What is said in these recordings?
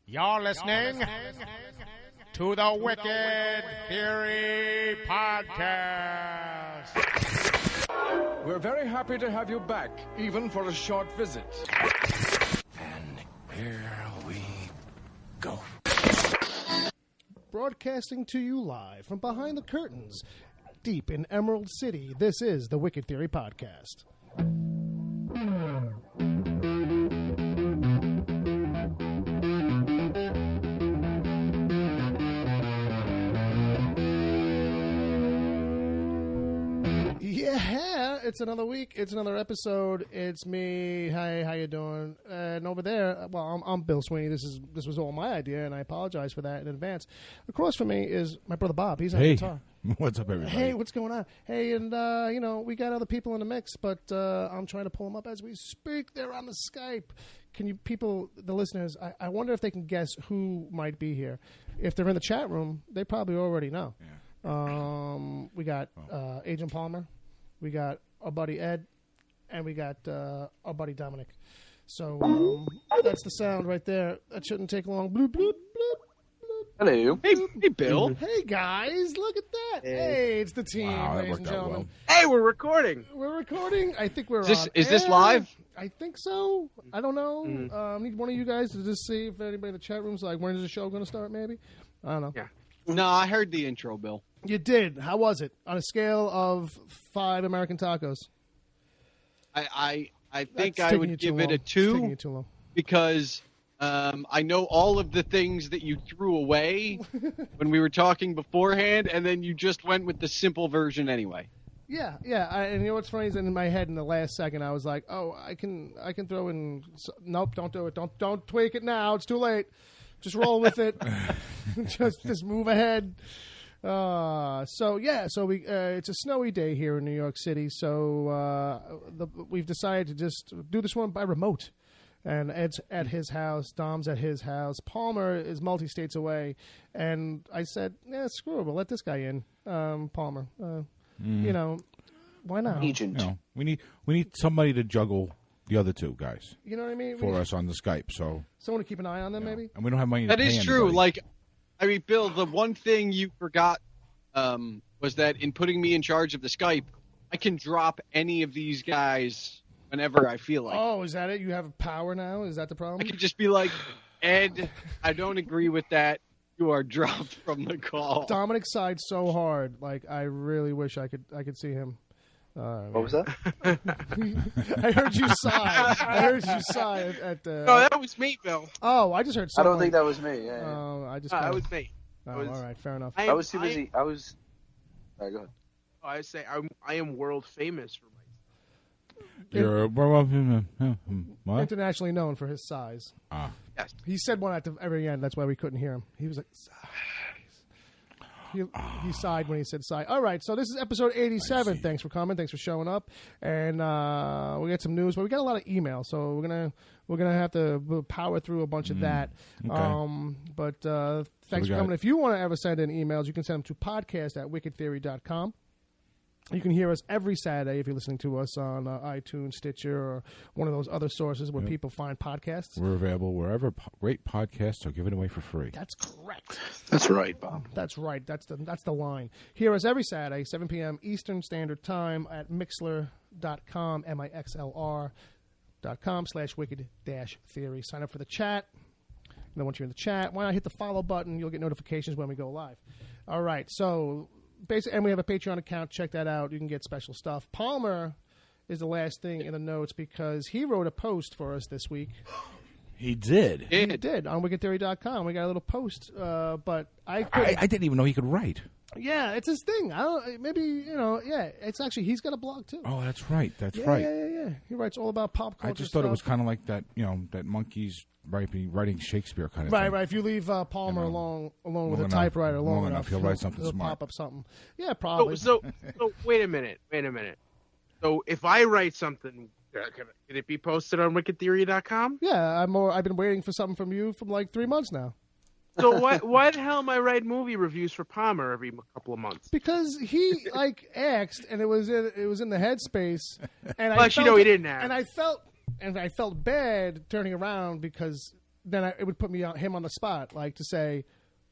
You're listening to the Wicked Theory Podcast. We're very happy to have you back, even for a short visit. And here we go. Broadcasting to you live from behind the curtains, deep in Emerald City, this is the Wicked Theory Podcast. Yeah, it's another week. It's another episode. It's me. Hi, how you doing? And over there, well, I'm Bill Sweeney. This was all my idea, and I apologize for that in advance. Across from me is my brother Bob. He's on guitar. What's up, everybody? Hey, what's going on? Hey, and we got other people in the mix, but I'm trying to pull them up as we speak. They're on the Skype. Can you people, the listeners? I wonder if they can guess who might be here. If they're in the chat room, they probably already know. Yeah. We got Agent Palmer. We got our buddy Ed, and we got our buddy Dominic. So that's the sound right there. That shouldn't take long. Bloop, bloop, bloop, bloop. Hello. Hey, Bill. Hey, guys. Look at that. Hey, it's the team, ladies and gentlemen. Well. Hey, we're recording. We're recording. I think we're on. Is this live? I think so. I don't know. Need one of you guys to just see if anybody in the chat room's like, when is the show going to start, maybe? I don't know. Yeah. No, I heard the intro, Bill. You did. How was it? On a scale of 5 American tacos. I think I would give it a 2 because I know all of the things that you threw away when we were talking beforehand, and then you just went with the simple version anyway. Yeah. And you know what's funny is in my head in the last second I was like, oh, I can throw in. Nope, don't do it. Don't tweak it now. It's too late. Just roll with it. just move ahead. So we it's a snowy day here in New York City. So we've decided to just do this one by remote. And Ed's at his house, Dom's at his house, Palmer is multi-states away, and I said, "Yeah, screw it, we'll let this guy in, Palmer. You know, why not? Agent. You know, we need somebody to juggle the other two guys. You know what I mean? For us on the Skype, so someone to keep an eye on them, maybe. And we don't have money. That to pay is true. anybody. Like, I mean, Bill, the one thing you forgot was that in putting me in charge of the Skype, I can drop any of these guys whenever I feel like. Oh, is that it? You have power now? Is that the problem? I can just be like, Ed, I don't agree with that. You are dropped from the call. Dominic sighed so hard. Like, I really wish I could see him. What was that? I heard you sigh. No, that was me, Bill. Oh, I just heard someone. I don't think that was me. Yeah. That was me. Oh, all right, fair enough. I was too busy. All right, go ahead. I say I am world famous for my. You're what? Internationally known for his sighs. Yes. He said one at the very end. That's why we couldn't hear him. He was like, sighs. He sighed when he said sigh. All right, so this is episode 87. Thanks for coming. Thanks for showing up. And we got some news, but we got a lot of emails, so we're gonna have to power through a bunch of that. Okay. But thanks for coming. If you want to ever send in emails, you can send them to podcast@wickedtheory.com. You can hear us every Saturday if you're listening to us on iTunes, Stitcher, or one of those other sources where people find podcasts. We're available wherever great podcasts are given away for free. That's correct. That's right, Bob. That's right. That's the line. Hear us every Saturday, 7 p.m. Eastern Standard Time at Mixlr.com, mixlr.com/wicked-theory. Sign up for the chat. And then once you're in the chat, why not hit the follow button? You'll get notifications when we go live. All right, so... and we have a Patreon account. Check that out. You can get special stuff. Palmer is the last thing in the notes because he wrote a post for us this week. He did. He did on wickedtheory.com. We got a little post, but I didn't even know he could write. Yeah, it's his thing. It's actually, he's got a blog too. Oh, that's right. That's right. Yeah. He writes all about pop culture. I just thought it was kind of like that, that monkeys writing Shakespeare kind of thing. Right. If you leave Palmer alone with a typewriter long enough, he'll write something smart. Pop up something. Yeah, probably. So wait a minute. So if I write something, can it be posted on wickedtheory.com? Yeah, I've been waiting for something from you for like 3 months now. So why the hell am I writing movie reviews for Palmer every couple of months? Because he asked, and it was in the headspace, and he didn't ask. And I felt bad turning around because then it would put him on the spot, like to say,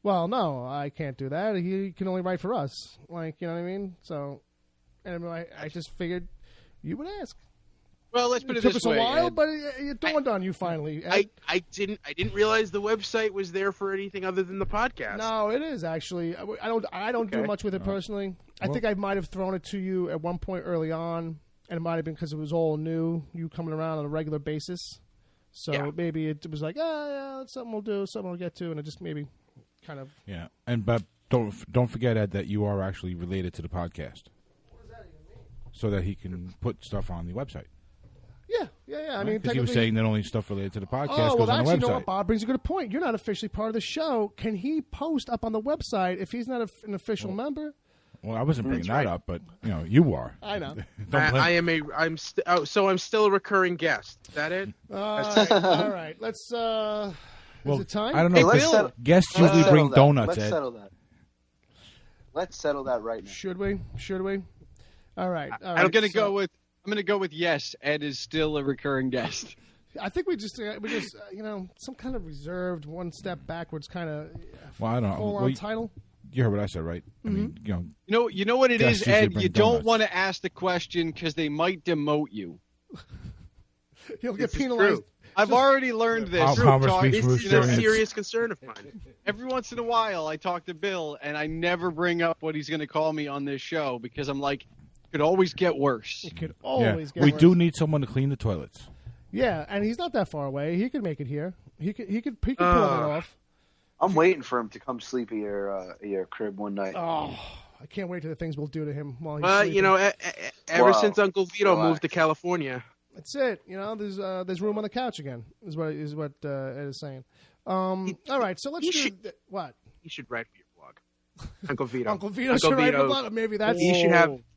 well, no, I can't do that. He can only write for us. Like, you know what I mean? So, and I just figured you would ask. Well, let's put it took this us way. a while, Ed. but it dawned on you finally. I didn't realize the website was there for anything other than the podcast. No, it is actually. I don't do much with it personally. I think I might have thrown it to you at one point early on, and it might have been because it was all new. You coming around on a regular basis, so maybe it was like, yeah, that's something we'll do, something we'll get to, and it just maybe kind of but don't forget, Ed, that you are actually related to the podcast. What does that even mean? So that he can put stuff on the website. Yeah. I mean, because he was saying that only stuff related to the podcast goes on the website. You know what, Bob brings a good point. You're not officially part of the show. Can he post up on the website if he's not an official member? Well, I wasn't bringing that up, but you are. I know. I'm still a recurring guest. Is that it? All right. Let's. Is it time? I don't know. Hey, guests usually bring donuts. Let's settle that. Let's settle that right now. Should we? All right. I'm going to go with yes. Ed is still a recurring guest. I think we just some kind of reserved, one step backwards kind of. Well, I don't know. Full-on title. You heard what I said, right? Mm-hmm. I mean, You know what it is, Ed. You don't donuts. want to ask the question because they might demote you. He'll get penalized. I've already learned this. It's a serious concern of mine. Every once in a while, I talk to Bill, and I never bring up what he's going to call me on this show because I'm like, it could always get worse. It could always get worse. We do need someone to clean the toilets. Yeah, and he's not that far away. He could make it here. He could pull it off. I'm waiting for him to come sleep at your crib one night. Oh, I can't wait to the things we'll do to him while he's sleeping. Ever since Uncle Vito moved to California. That's it. There's room on the couch again. Is what Ed is saying. All right, so let's do what? He should write for your blog, Uncle Vito. Uncle Vito should write for the blog. Maybe that's. He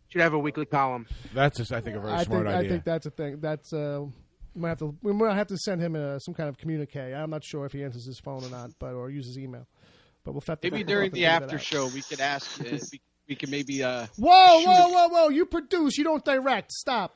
should have a weekly column. That's just, I think, a very smart idea. I think that's a thing. That's we might have to send him some kind of communique. I'm not sure if he answers his phone or not, or uses email. But we'll have to. Maybe during the after show we could ask. We can maybe. Whoa! You produce. You don't direct. Stop.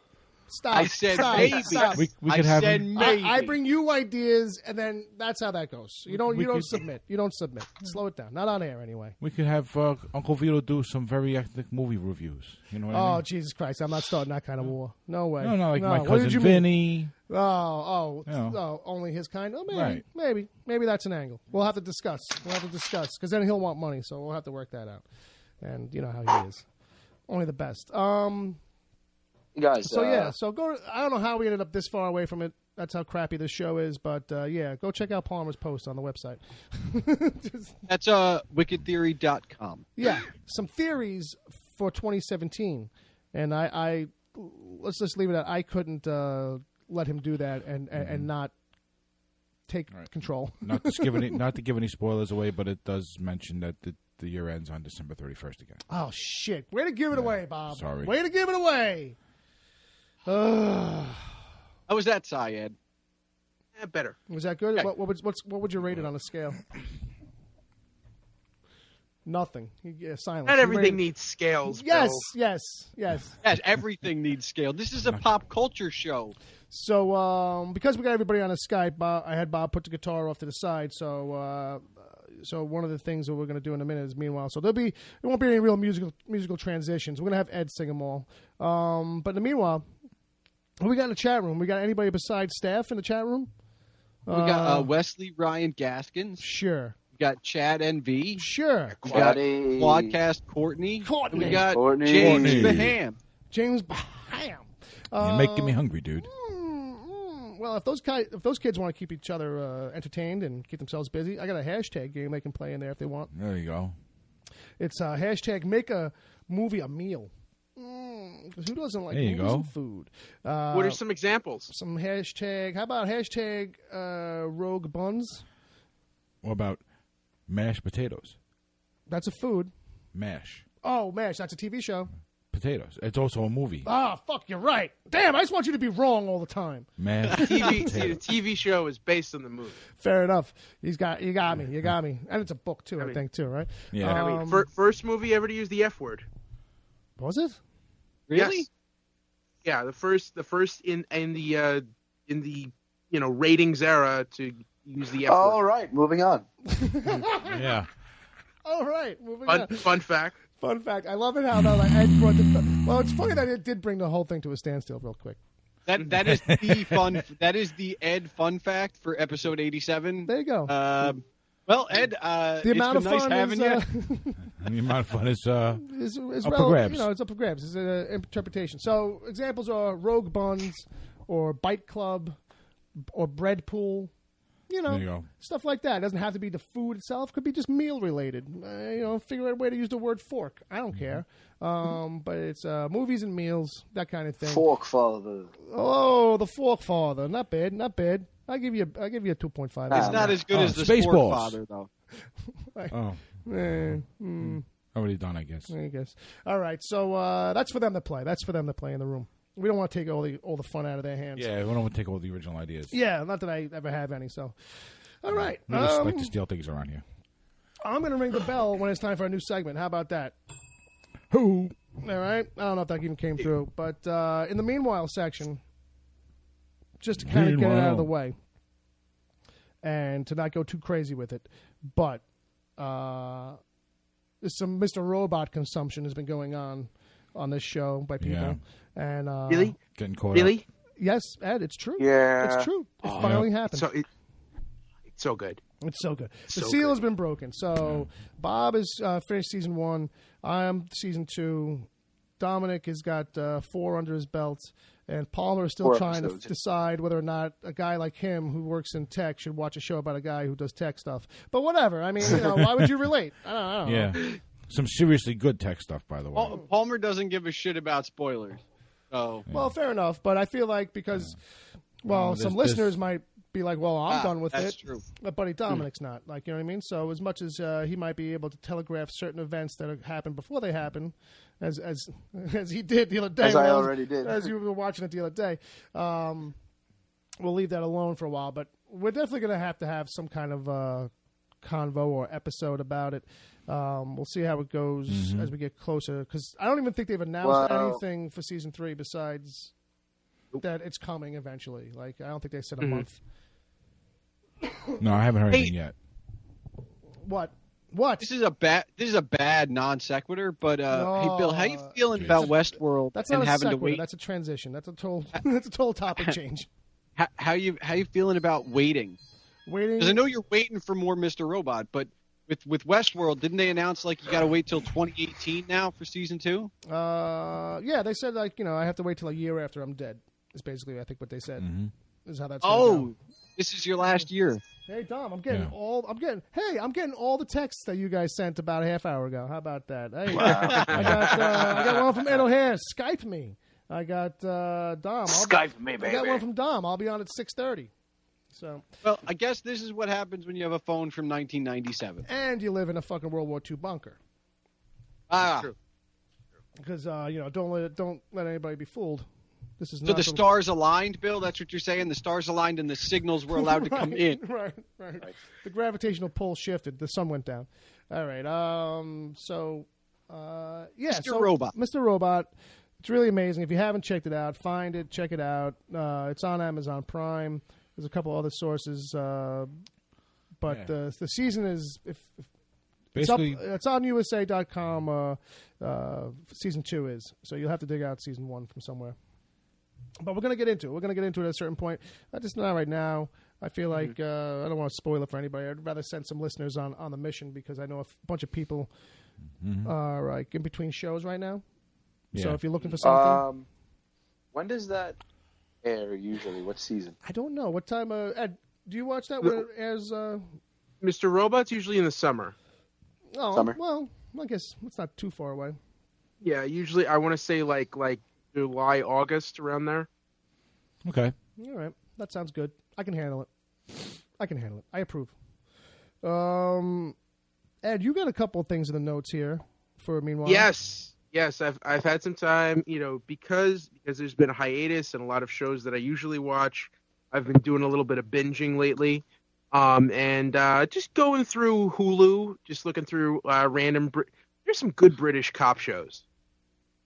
I said maybe. Stop. We could have him. Maybe. I bring you ideas, and then that's how that goes. You don't submit. You don't submit. Slow it down. Not on air anyway. We could have Uncle Vito do some very ethnic movie reviews. You know what I mean? Oh, Jesus Christ! I'm not starting that kind of war. No way. No, like my cousin Vinny. Only his kind. Oh, maybe that's an angle. We'll have to discuss. Because then he'll want money, so we'll have to work that out. And you know how he is. Only the best. Guys, so go. I don't know how we ended up this far away from it. That's how crappy this show is. But go check out Palmer's post on the website. That's wickedtheory.com. Yeah, some theories for 2017, and I let's just leave it at I couldn't let him do that and not take control. Not to give any spoilers away, but it does mention that the year ends on December 31st again. Oh shit! Way to give it away, Bob. Sorry. Way to give it away. How was that, Syed? Better. Was that good? Okay. What would you rate it on a scale? Nothing. Silence. Not everything needs scales. Yes, Bill. yes. Yes, everything needs scale. This is a pop culture show. So, because we got everybody on a Skype, I had Bob put the guitar off to the side. So one of the things that we're going to do in a minute is meanwhile. So there won't be any real musical transitions. We're going to have Ed sing them all. But in the meanwhile, who we got in the chat room? We got anybody besides staff in the chat room? We got Wesley Ryan Gaskins. Sure. We got Chad NV. Sure. We got Quadcast Courtney. And we got Courtney. James Baham. James Baham. You're making me hungry, dude. Well, if those kids want to keep each other entertained and keep themselves busy, I got a hashtag game they can play in there if they want. There you go. It's hashtag make a movie a meal. Because who doesn't like movies and food? What are some examples? Some hashtag. How about hashtag rogue buns? What about mashed potatoes? That's a food. Mash. Oh, MASH. That's a TV show. Potatoes. It's also a movie. Ah, fuck, you're right. Damn, I just want you to be wrong all the time. Mashed The potatoes. TV show is based on the movie. Fair enough. You got me. And it's a book, too, I think, too, right? Yeah. First movie ever to use the F word. Was it? Really? Yes. Yeah, the first in the ratings era to use the F word. All right, moving on. Yeah. All right, moving on. Fun fact. Fun fact. I love it how Ed brought the. Well, it's funny that it did bring the whole thing to a standstill real quick. That is the fun. That is the Ed fun fact for episode 87. There you go. Well, Ed, the amount of nice fun having is, you. The amount of fun is up for relevant. grabs. You know, it's up for grabs. It's an interpretation. So examples are Rogue Buns, or Bite Club, or Bread Pool. You There you know, go. stuff like that. It doesn't have to be the food itself. It could be just meal related. Figure out a way to use the word fork. I don't care. But it's movies and meals, that kind of thing. Fork father. Oh, the Fork Father. Not bad. Not bad. I'll give you a 2.5. It's not as good as the Spaceballs. Sport Father, though. Already done, I guess. I guess. All right. So that's for them to play. That's for them to play in the room. We don't want to take all the fun out of their hands. Yeah, we don't want to take all the original ideas. Yeah, not that I ever have any. So, all right. We just like to steal things around here. I'm going to ring the bell when it's time for a new segment. How about that? Who? All right. I don't know if that even came through, but in the meanwhile section, just to kind of get it out of the way and to not go too crazy with it, but there's some Mr. Robot consumption has been going on this show by people. Yeah. And Really? Getting caught Really? up. Yes, Ed, it's true. Yeah. It's true. It finally happened. So it's so good. It's so good. The So seal good. has been broken. So Bob has finished season 1. I am season 2. Dominic has got 4 under his belt. And Palmer is still 4 trying episodes. to decide whether or not a guy like him who works in tech should watch a show about a guy who does tech stuff. But whatever. I mean, why would you relate? I don't know. Yeah. Some seriously good tech stuff, by the way. Palmer doesn't give a shit about spoilers. So Well, fair enough. But I feel like because, some there's- listeners might be like, well, I'm done with that's it. true. But Dominic's not. Like, you know what I mean? So as much as he might be able to telegraph certain events that have happened before they happen, as he did the other day. As I already did. As you were watching it the other day. We'll leave that alone for a while. But we're definitely going to have some kind of convo or episode about it. We'll see how it goes as we get closer. Because I don't even think they've announced anything for season 3 besides that it's coming eventually. Like, I don't think they said a month. No, I haven't heard anything yet. What? This is a bad non sequitur. But hey, Bill, how you feeling about Westworld That's and not a having sequitur. to wait? That's a transition. That's a total topic change. How you feeling about waiting? Waiting. Because I know you're waiting for more Mr. Robot, but with Westworld, didn't they announce like you got to wait till 2018 now for season 2? Yeah, they said like I have to wait till a year after I'm dead. Is basically I think what they said. Is how that's. Oh, this is your last year. Hey Dom, I'm getting all the texts that you guys sent about a half hour ago. How about that? Hey, I got one from Ed O'Hare. Skype me. I got Dom. Skype me, baby. I got one from Dom. I'll be on at 6:30. So. Well, I guess this is what happens when you have a phone from 1997. And you live in a fucking World War II bunker. True. Because don't let anybody be fooled. This is So not the stars aligned, Bill. That's what you're saying. The stars aligned, and the signals were allowed to come in. Right. The gravitational pull shifted. The sun went down. All right. Mr. Robot. Mr. Robot. It's really amazing. If you haven't checked it out, find it. Check it out. It's on Amazon Prime. There's a couple other sources, but the season is Basically, it's on USA.com. Season 2 is, so you'll have to dig out season 1 from somewhere. But we're gonna get into it. We're gonna get into it at a certain point. Just not right now. I feel like I don't want to spoil it for anybody. I'd rather send some listeners on the mission because I know a bunch of people are like in between shows right now. Yeah. So if you're looking for something, when does that air usually? What season? I don't know what time. Ed, do you watch that when it airs? Mr. Robot's usually in the summer. Oh, Summer. Well, I guess it's not too far away. Yeah, usually I want to say like July, August, around there. okay. All right, that sounds good. I can handle it. I approve. Ed, you got a couple of things in the notes here for meanwhile. Yes. I've had some time, because there's been a hiatus and a lot of shows that I usually watch. I've been doing a little bit of binging lately, and just going through Hulu, just looking through random. There's some good British cop shows.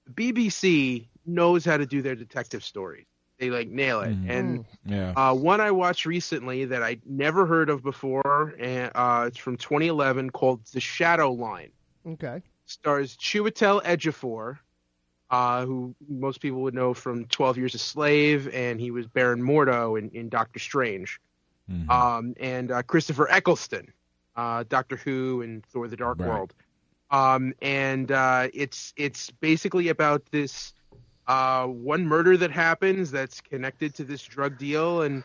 The BBC knows how to do their detective stories. like nail it. Mm-hmm. And one I watched recently that I never heard of before, and it's from 2011 called The Shadow Line. Okay. Stars Chiwetel Ejiofor, who most people would know from 12 Years a Slave, and he was Baron Mordo in Doctor Strange. Mm-hmm. And Christopher Eccleston, Doctor Who and Thor: The Dark World. And it's basically about this one murder that happens that's connected to this drug deal, and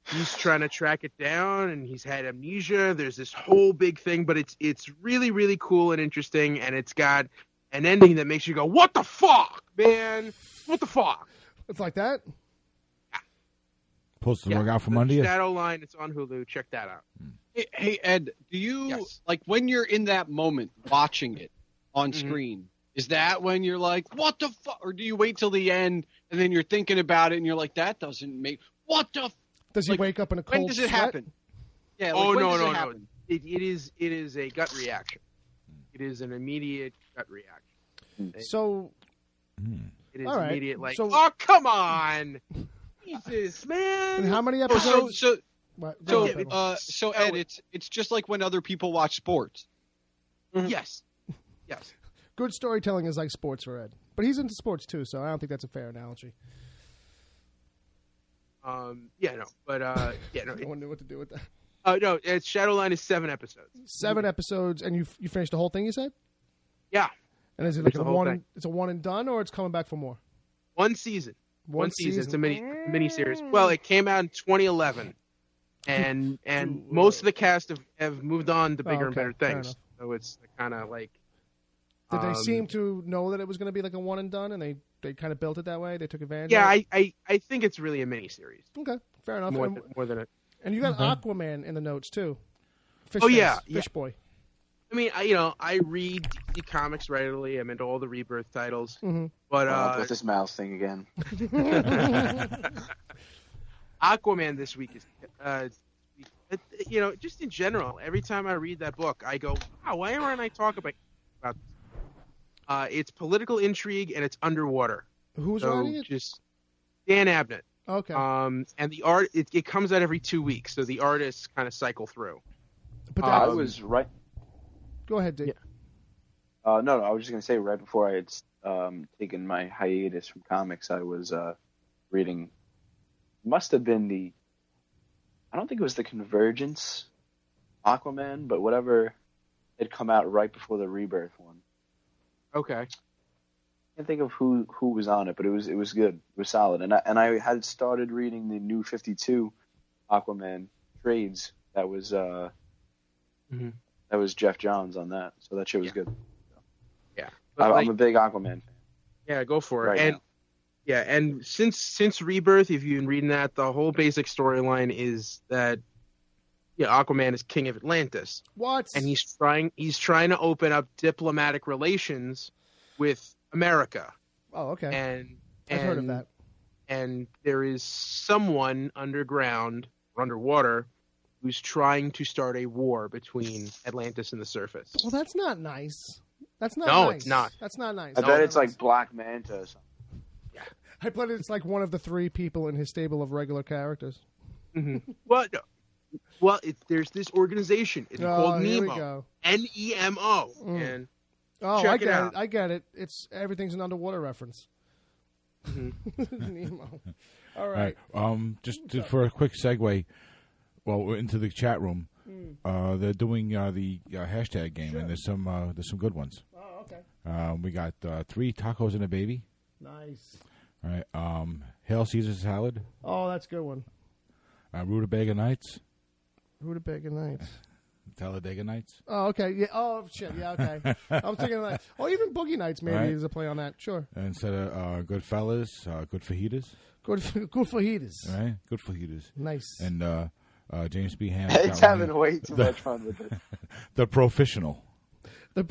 he's trying to track it down, and he's had amnesia. There's this whole big thing, but it's really, really cool and interesting, and it's got an ending that makes you go, what the fuck, man? What the fuck? It's like that? Pulls the rug out from under you? Shadow Line, it's on Hulu. Check that out. Hey, Ed, do you, like, when you're in that moment watching it on screen, is that when you're like, what the fuck? Or do you wait till the end, and then you're thinking about it, and you're like, that doesn't make, what the Does he wake up in a cold When does it sweat? happen? Yeah, Oh, like, when no, does no, it no. happen? It is a gut reaction. It is an immediate gut reaction. So, It is all right. immediate, like, So- oh, come on. Jesus, man. and how many episodes? What? Go ahead, Pedro. So Ed, it's just like when other people watch sports. Yes. Yes. Good storytelling is like sports for Ed. But he's into sports too, so I don't think that's a fair analogy. Yeah, no. But, yeah, no. No one knew what to do with that. No, it's Shadowline is 7 episodes. 7 episodes, and you finished the whole thing, you said? Yeah. And is it like Finished the whole thing. it's a one and done, or it's coming back for more? One season. One season. season. It's a mini series. Well, it came out in 2011, and most of the cast have moved on to bigger and better Fair things. enough. So it's kind of like. Did they seem to know that it was going to be like a one and done, and they kind of built it that way? They took advantage. Yeah, of it? I think it's really a mini series. Okay, fair enough. More than it. And you got Aquaman in the notes too. Fish Oh, face, yeah, Fish Boy. I mean, I read DC Comics regularly. I'm into all the Rebirth titles, but with this mouse thing again. Aquaman this week is, just in general. Every time I read that book, I go, wow, why aren't I talking about this? It's political intrigue and it's underwater. Who's writing it? Just Dan Abnett. Okay. And the art it comes out every 2 weeks, so the artists kind of cycle through. But I was right. Go ahead, Dick. Yeah. No, I was just gonna say right before I had taken my hiatus from comics, I was reading. Must have been I don't think it was the Convergence Aquaman, but whatever had come out right before the Rebirth one. Okay. I can't think of who was on it, but it was good. It was solid, and I had started reading the New 52 Aquaman trades. That was that was Jeff Johns on that, so that shit was good. Yeah, I'm a big Aquaman fan. Yeah, go for it. Right and now. yeah, and since Rebirth, if you've been reading that, the whole basic storyline is that Aquaman is king of Atlantis. What? And he's trying to open up diplomatic relations with America. Oh, okay. And I've heard of that. And there is someone underground or underwater who's trying to start a war between Atlantis and the surface. Well, that's not nice. That's not No, nice. it's not. That's not nice. I bet it's like Black Manta or something. I bet it's like one of the 3 people in his stable of regular characters. Well, there's this organization. It's called here we Nemo. go. Nemo. And I check it get out. it. I get it. Everything's an underwater reference. Nemo. All right. For a quick segue, we're into the chat room. They're doing the hashtag game, and there's some good ones. Oh, okay. We got 3 tacos and a baby. Nice. All right. Hail Caesar salad. Oh, that's a good one. Rutabaga Nights. Rutabaga Nights. Talladega Nights. Oh, okay. Yeah. Oh, shit. Yeah, okay. I'm thinking of that. Oh, even Boogie Nights maybe is a play on that. Sure. And instead of Goodfellas, Good Fajitas. Good fajitas. All right. Good fajitas. Nice. And James B. Ham. It's having way too much fun with it. The Professional. The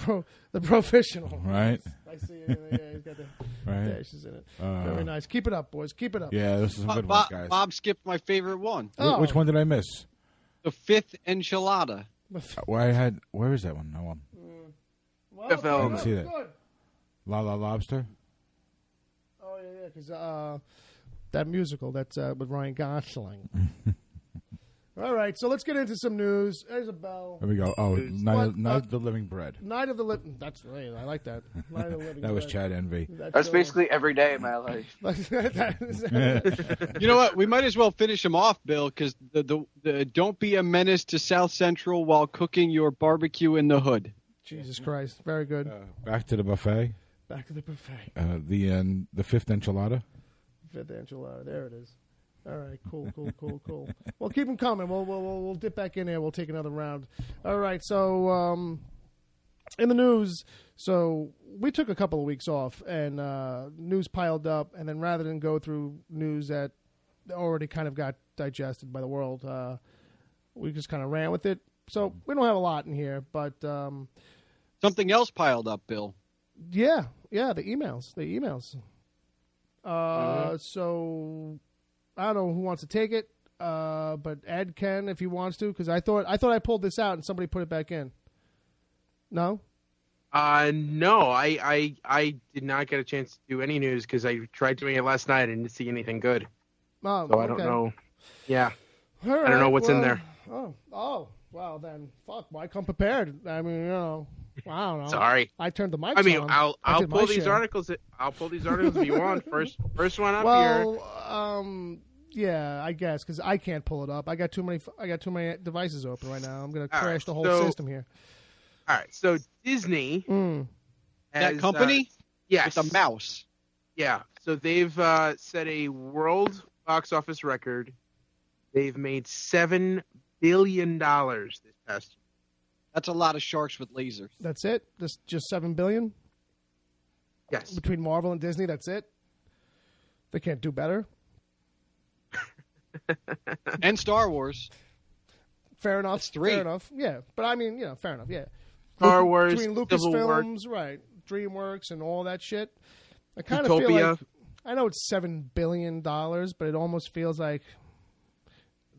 professional. Right. I see it. Yeah, he's got the dashes in it. Very nice. Keep it up, boys. Keep it up. Yeah, this is some good ones, guys. Bob skipped my favorite one. Oh. Which one did I miss? The 5th enchilada. Where is that one? No one. Well, I didn't see that. Good. La La Lobster. Oh, yeah, because That musical that's with Ryan Gosling. All right, so let's get into some news. There's a bell. There we go. Oh, Night of the Living Bread. Night of the Living. That's right. I like that. Night of the Living That was Bread. Chad Envy. That's basically every day of my life. You know what? We might as well finish him off, Bill, because the don't be a menace to South Central while cooking your barbecue in the hood. Jesus Christ. Very good. Back to the buffet. Back to the buffet. The fifth enchilada. Fifth enchilada. There it is. All right, cool. Well, keep them coming. We'll dip back in there. We'll take another round. All right, so in the news, so we took a couple of weeks off, and news piled up, and then rather than go through news that already kind of got digested by the world, we just kind of ran with it. So we don't have a lot in here, but something else piled up, Bill. Yeah, the emails. So I don't know who wants to take it, but Ed can if he wants to, because I thought I pulled this out and somebody put it back in. No? No, I did not get a chance to do any news because I tried doing it last night and didn't see anything good. Oh, so I don't know. Yeah. All right, I don't know what's in there. Oh, well then, fuck. Why come prepared? I mean, I don't know. Sorry. I turned the mics on. I mean, I'll pull these share. articles. I'll pull these articles if you want. First one up here. Yeah, I guess because I can't pull it up. I got too many devices open right now. I'm gonna crash the whole system here. All right. So Disney, that company, yes, with a mouse. Yeah. So they've set a world box office record. They've made $7 billion this past year. That's a lot of sharks with lasers. That's it? Just $7 billion? Yes. Between Marvel and Disney, that's it? They can't do better? And Star Wars. Fair enough. That's 3. Fair enough. Yeah. But I mean, fair enough. Yeah. Star Wars, between Lucasfilms, right, DreamWorks, and all that shit. I kind of feel like, I know it's $7 billion, but it almost feels like...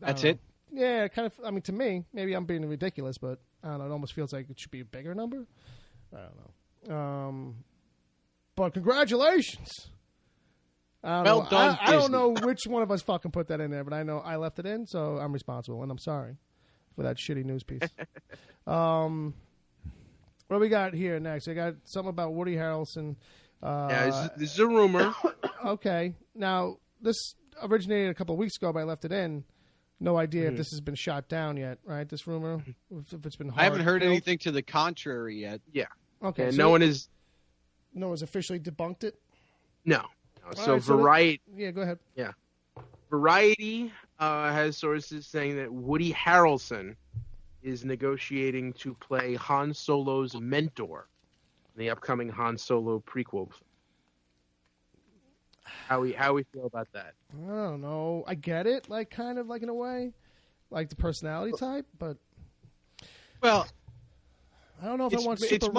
That's it? Yeah, kind of. I mean, to me, maybe I'm being ridiculous, but I don't know. It almost feels like it should be a bigger number. I don't know. But congratulations. Well done, I don't know which one of us fucking put that in there, but I know I left it in, so I'm responsible, and I'm sorry for that shitty news piece. What do we got here next? I got something about Woody Harrelson. This is a rumor. Okay. Now, this originated a couple of weeks ago, but I left it in. No idea if this has been shot down yet, right? This rumor, if it's been hard I haven't heard killed. anything to the contrary yet. Yeah. Okay. Yeah, so no one is. No one's officially debunked it. No. So right, Variety. Yeah, go ahead. Yeah. Variety has sources saying that Woody Harrelson is negotiating to play Han Solo's mentor in the upcoming Han Solo prequel. How we feel about that? I don't know. I get it, like kind of like in a way, like the personality type, but well, I don't know if I want super.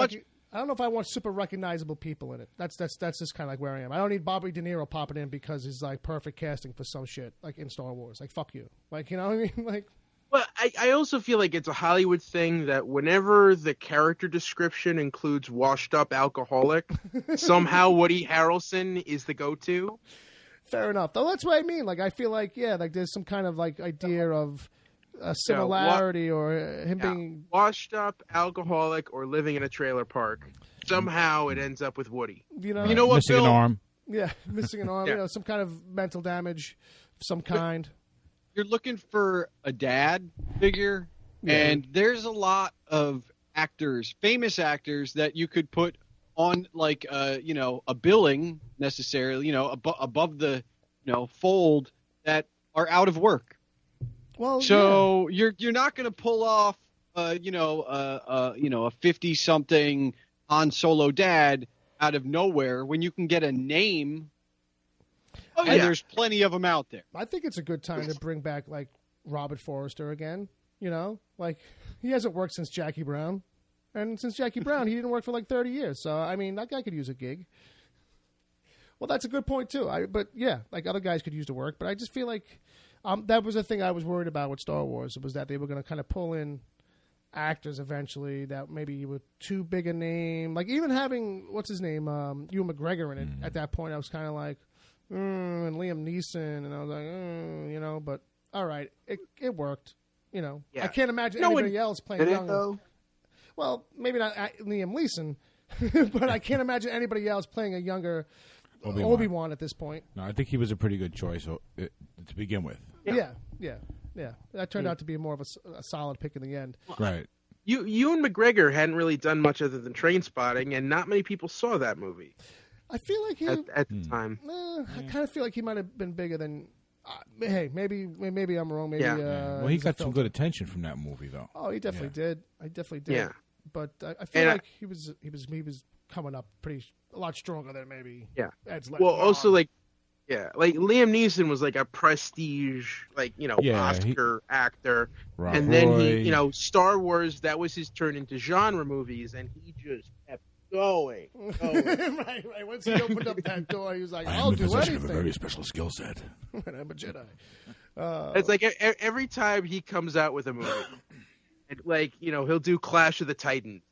I don't know if I want super recognizable people in it. That's just kind of like where I am. I don't need Bobby De Niro popping in because he's like perfect casting for some shit like in Star Wars. Like fuck you. Like you know what I mean? Like. Well, I also feel like it's a Hollywood thing that whenever the character description includes washed-up alcoholic, somehow Woody Harrelson is the go-to. Fair enough. Though that's what I mean. Like I feel like like there's some kind of like idea of a similarity or him being washed-up alcoholic or living in a trailer park. Somehow it ends up with Woody. You know what, missing Bill? an arm. Yeah, missing an arm. Yeah. Some kind of mental damage of some kind. You're looking for a dad figure, and there's a lot of actors, famous actors, that you could put on like a billing necessarily, above the fold that are out of work. Well, so you're not going to pull off a 50-something Han Solo dad out of nowhere when you can get a name. And there's plenty of them out there. I think it's a good time to bring back like Robert Forrester again. Like he hasn't worked since Jackie Brown, and since Jackie Brown, he didn't work for like 30 years. So I mean, that guy could use a gig. Well, that's a good point too. But yeah, like other guys could use the work. But I just feel like that was the thing I was worried about with Star Wars. Was that they were going to kind of pull in actors eventually that maybe were too big a name. Like even having what's his name, Ewan McGregor in it. At that point, I was kind of like. and Liam Neeson, and I was like, but all right, it worked. I can't imagine anybody else playing young. Though? Well, maybe not Liam Neeson, but I can't imagine anybody else playing a younger Obi-Wan at this point. No, I think he was a pretty good choice to begin with. Yeah. That turned out to be more of a solid pick in the end. Right. Ewan McGregor hadn't really done much other than Trainspotting, and not many people saw that movie. I feel like he at the time. I kind of feel like he might have been bigger than. Hey, maybe I'm wrong. Maybe. Well, he got some good attention from that movie, though. Oh, he definitely did. I definitely did. Yeah. But I feel like he was coming up a lot stronger than maybe. Yeah. Ed's also like Liam Neeson was like a prestige, Oscar actor, and then he, Star Wars, that was his turn into genre movies, and he just kept going. right. Once he opened up that door, he was like, "I'll do anything." Of a very special skill set. I'm a Jedi. It's like every time he comes out with a movie, he'll do Clash of the Titans,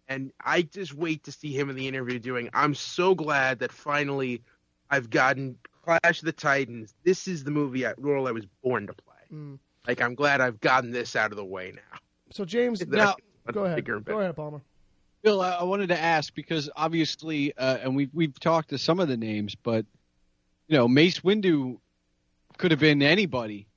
and I just wait to see him in the interview doing. I'm so glad that finally I've gotten Clash of the Titans. This is the role I was born to play. I'm glad I've gotten this out of the way now. So James, now go ahead. Go ahead, Palmer. Bill, I wanted to ask because obviously, and we've talked to some of the names, but Mace Windu could have been anybody,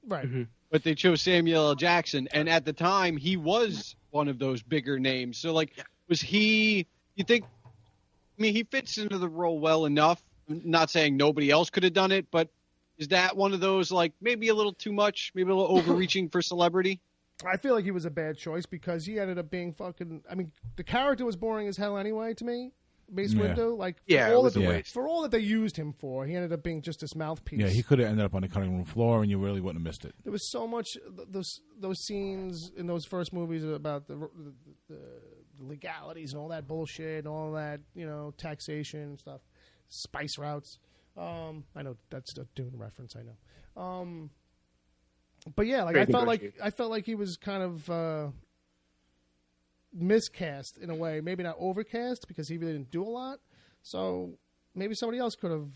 right? Mm-hmm. But they chose Samuel L. Jackson, and at the time he was one of those bigger names. So, was he? You think? I mean, he fits into the role well enough. I'm not saying nobody else could have done it, but is that one of those maybe a little too much, maybe a little overreaching for celebrity? I feel like he was a bad choice because he ended up being fucking. I mean, the character was boring as hell anyway to me. Mace Windu, for all that they used him for, he ended up being just this mouthpiece. Yeah, he could have ended up on the cutting room floor, and you really wouldn't have missed it. There was so much those scenes in those first movies about the legalities and all that bullshit and all that taxation and stuff, spice routes. I know that's a Dune reference. I know. But yeah, I felt like he was kind of miscast in a way, maybe not overcast because he really didn't do a lot. So maybe somebody else could have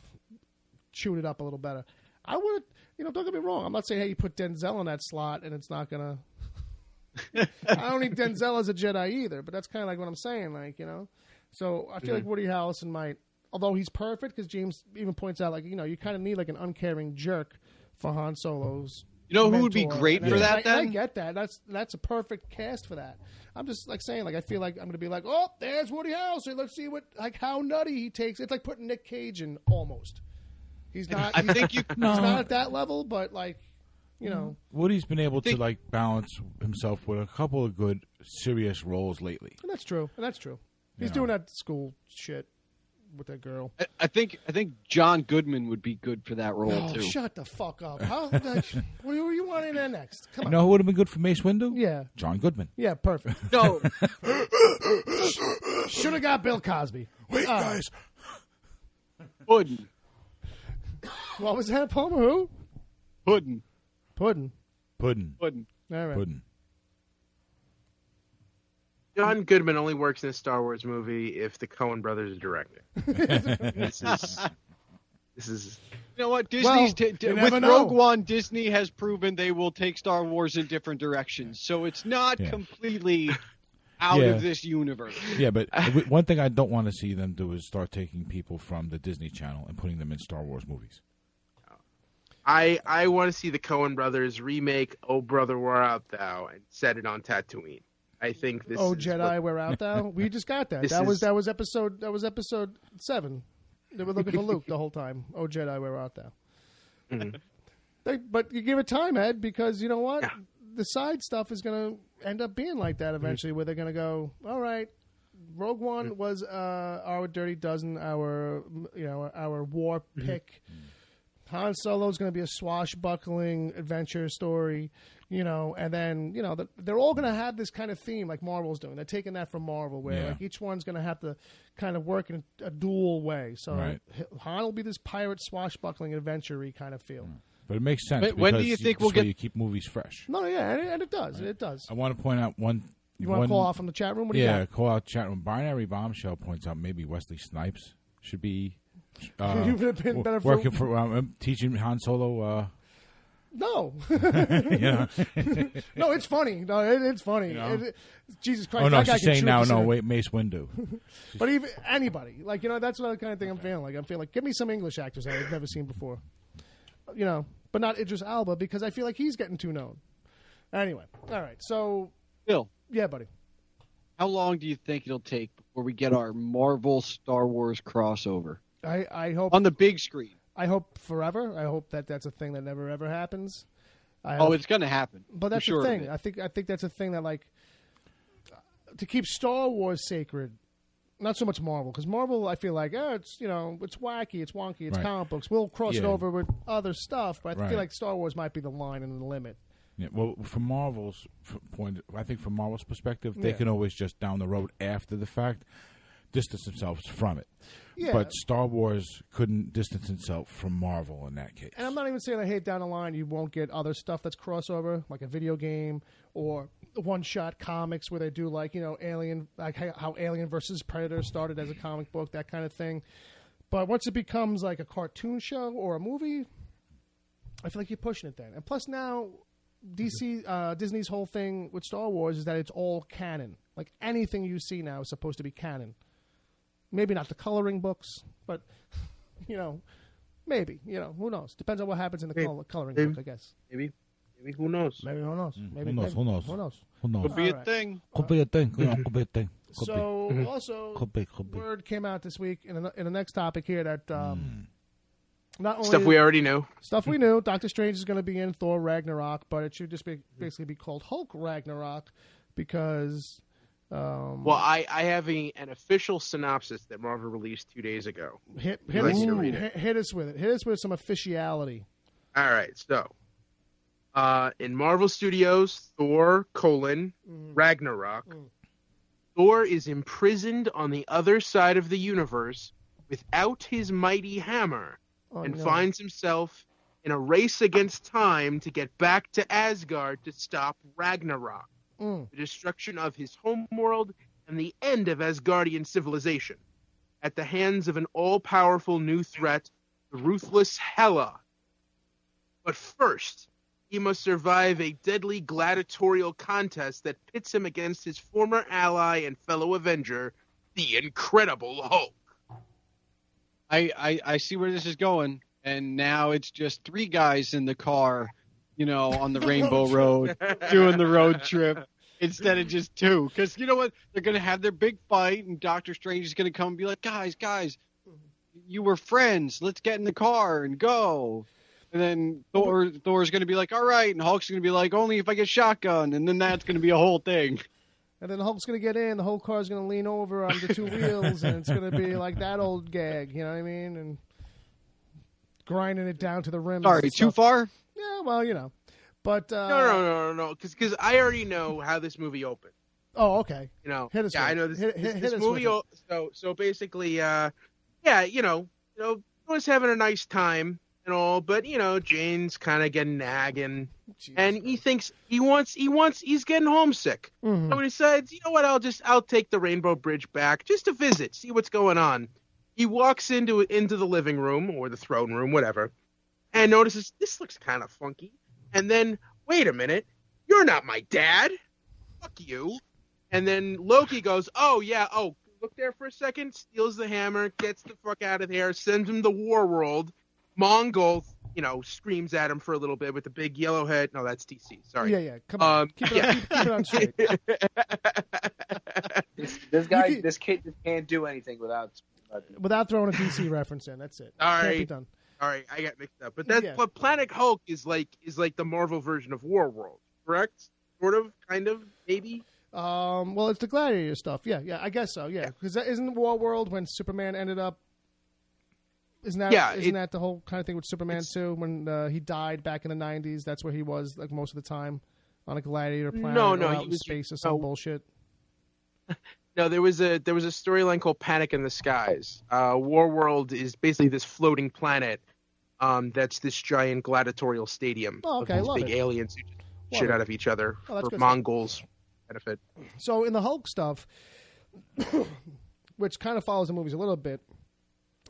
chewed it up a little better. I would, don't get me wrong. I'm not saying, hey, you put Denzel in that slot and it's not gonna. I don't need Denzel as a Jedi either, but that's kind of like what I'm saying, So I feel like Woody Harrelson might, although he's perfect, because James even points out, you kind of need an uncaring jerk for Han Solo's. Who would be great for that? Then I get that. That's a perfect cast for that. I'm just saying, I feel like I'm going to be like, oh, there's Woody Harrelson. Let's see how nutty he takes. It's like putting Nick Cage in almost. He's not. I think he's not at that level, but Woody's been able to balance himself with a couple of good serious roles lately. And that's true. He's doing that school shit with that girl. I think John Goodman would be good for that role too. Shut the fuck up! What do you want in there next? Come on. You know who would have been good for Mace Windu? Yeah, John Goodman. Yeah, perfect. No, should have got Bill Cosby. Wait, guys. Puddin. What was that, Palmer? Who? Puddin. All right. Puddin. John Goodman only works in a Star Wars movie if the Coen brothers are directing. This is. You know what? Disney's with Rogue One, Disney has proven they will take Star Wars in different directions. So it's not completely out of this universe. Yeah, but one thing I don't want to see them do is start taking people from the Disney Channel and putting them in Star Wars movies. I want to see the Coen brothers remake "Oh Brother, Where Art Thou" and set it on Tatooine. I think this. Oh, Jedi, Where Art Thou? We just got that. That was episode 7. They were looking for Luke the whole time. Oh, Jedi, Where Art Thou? Mm-hmm. But you give it time, Ed, because you know what? Yeah. The side stuff is going to end up being like that eventually, where they're going to go, all right, Rogue One was our Dirty Dozen, our war pick. Han Solo's going to be a swashbuckling adventure story, and then, they're all going to have this kind of theme like Marvel's doing. They're taking that from Marvel, where each one's going to have to kind of work in a dual way. So Han will be this pirate swashbuckling adventure-y kind of feel. But it makes sense. But when do you think we'll get? You keep movies fresh. No, and it does. It does. I want to point out one. You want to call off from the chat room? What do you got? Call out chat room. Binary Bombshell points out maybe Wesley Snipes should be You would have been better working for teaching Han Solo. No. Yeah. No, it's funny. No, it's funny. You know? Jesus Christ. Oh, no, that guy she's can saying shoot now, this no, in- wait, Mace Windu. But even anybody. Like, that's what kind of thing I'm feeling like. I'm feeling like, give me some English actors I've never seen before. But not Idris Elba, because I feel like he's getting too known. Anyway. All right. So. Bill. Yeah, buddy. How long do you think it'll take before we get our Marvel Star Wars crossover? I hope. On the big screen. I hope forever. I hope that's a thing that never ever happens. It's going to happen. But that's the thing. I think that's a thing that, like, to keep Star Wars sacred, not so much Marvel, because Marvel, I feel like, it's it's wacky, it's wonky, it's comic books. We'll cross it over with other stuff, but I feel like Star Wars might be the line and the limit. Yeah, well, from Marvel's point, I think from Marvel's perspective, they can always just down the road after the fact distance themselves from it. Yeah. But Star Wars couldn't distance itself from Marvel in that case. And I'm not even saying that, hey, down the line you won't get other stuff that's crossover, like a video game or one-shot comics where they do, like, Alien, like how Alien versus Predator started as a comic book, that kind of thing. But once it becomes like a cartoon show or a movie, I feel like you're pushing it then. And plus now, Disney's whole thing with Star Wars is that it's all canon. Like, anything you see now is supposed to be canon. Maybe not the coloring books, but, maybe. Who knows? Depends on what happens in the coloring book, I guess. Maybe who knows? Maybe who knows? Maybe, Who knows? Could be a thing. Could be a thing. Could be a thing. So, also, could be. word came out this week in the next topic here that not only Stuff we already knew. Stuff we knew. Doctor Strange is going to be in Thor Ragnarok, but it should just basically be called Hulk Ragnarok because... well, I have an official synopsis that Marvel released 2 days ago. Hit us with it. Hit us with some officiality. All right, so in Marvel Studios, Thor: Ragnarok, Thor is imprisoned on the other side of the universe without his mighty hammer finds himself in a race against time to get back to Asgard to stop Ragnarok. The destruction of his homeworld and the end of Asgardian civilization at the hands of an all-powerful new threat, the ruthless Hela. But first, he must survive a deadly gladiatorial contest that pits him against his former ally and fellow Avenger, the Incredible Hulk. I see where this is going, and now it's just three guys in the car, on the Rainbow Road, doing the road trip, instead of just two. Because you know what? They're going to have their big fight, and Doctor Strange is going to come and be like, guys, you were friends. Let's get in the car and go. And then Thor's going to be like, all right. And Hulk's going to be like, only if I get shotgun. And then that's going to be a whole thing. And then Hulk's going to get in. The whole car's going to lean over on the two wheels. And it's going to be like that old gag. You know what I mean? And grinding it down to the rim. Sorry, too far? Yeah, well, But no. Because I already know how this movie opened. Oh, okay. Hit us. Yeah, I know this movie. So basically, was having a nice time and all, but Jane's kind of getting nagging, and he thinks he's getting homesick. Mm-hmm. So he decides, you know what? I'll take the Rainbow Bridge back just to visit, see what's going on. He walks into the living room or the throne room, whatever, and notices this looks kind of funky. And then, wait a minute, you're not my dad. Fuck you. And then Loki goes, look there for a second, steals the hammer, gets the fuck out of there, sends him to War World. Mongol, screams at him for a little bit with the big yellow head. No, that's DC. Sorry. Yeah. Come on. Keep it on straight. This kid can't do anything without throwing a DC reference in. That's it. All Can't right. be done. All right, I got mixed up. But Planet Hulk is like the Marvel version of War World, correct? Sort of, kind of, maybe. Well, it's the Gladiator stuff. Yeah, I guess so. Yeah, because isn't War World when Superman ended up? Isn't that the whole kind of thing with Superman too? When he died back in the 90s, that's where he was like most of the time on a gladiator planet. No, or out he in was space or some bullshit. No, there was a storyline called Panic in the Skies. War World is basically this floating planet that's this giant gladiatorial stadium of these big aliens who just shit out of each other for Mongols' benefit. So in the Hulk stuff, which kind of follows the movies a little bit,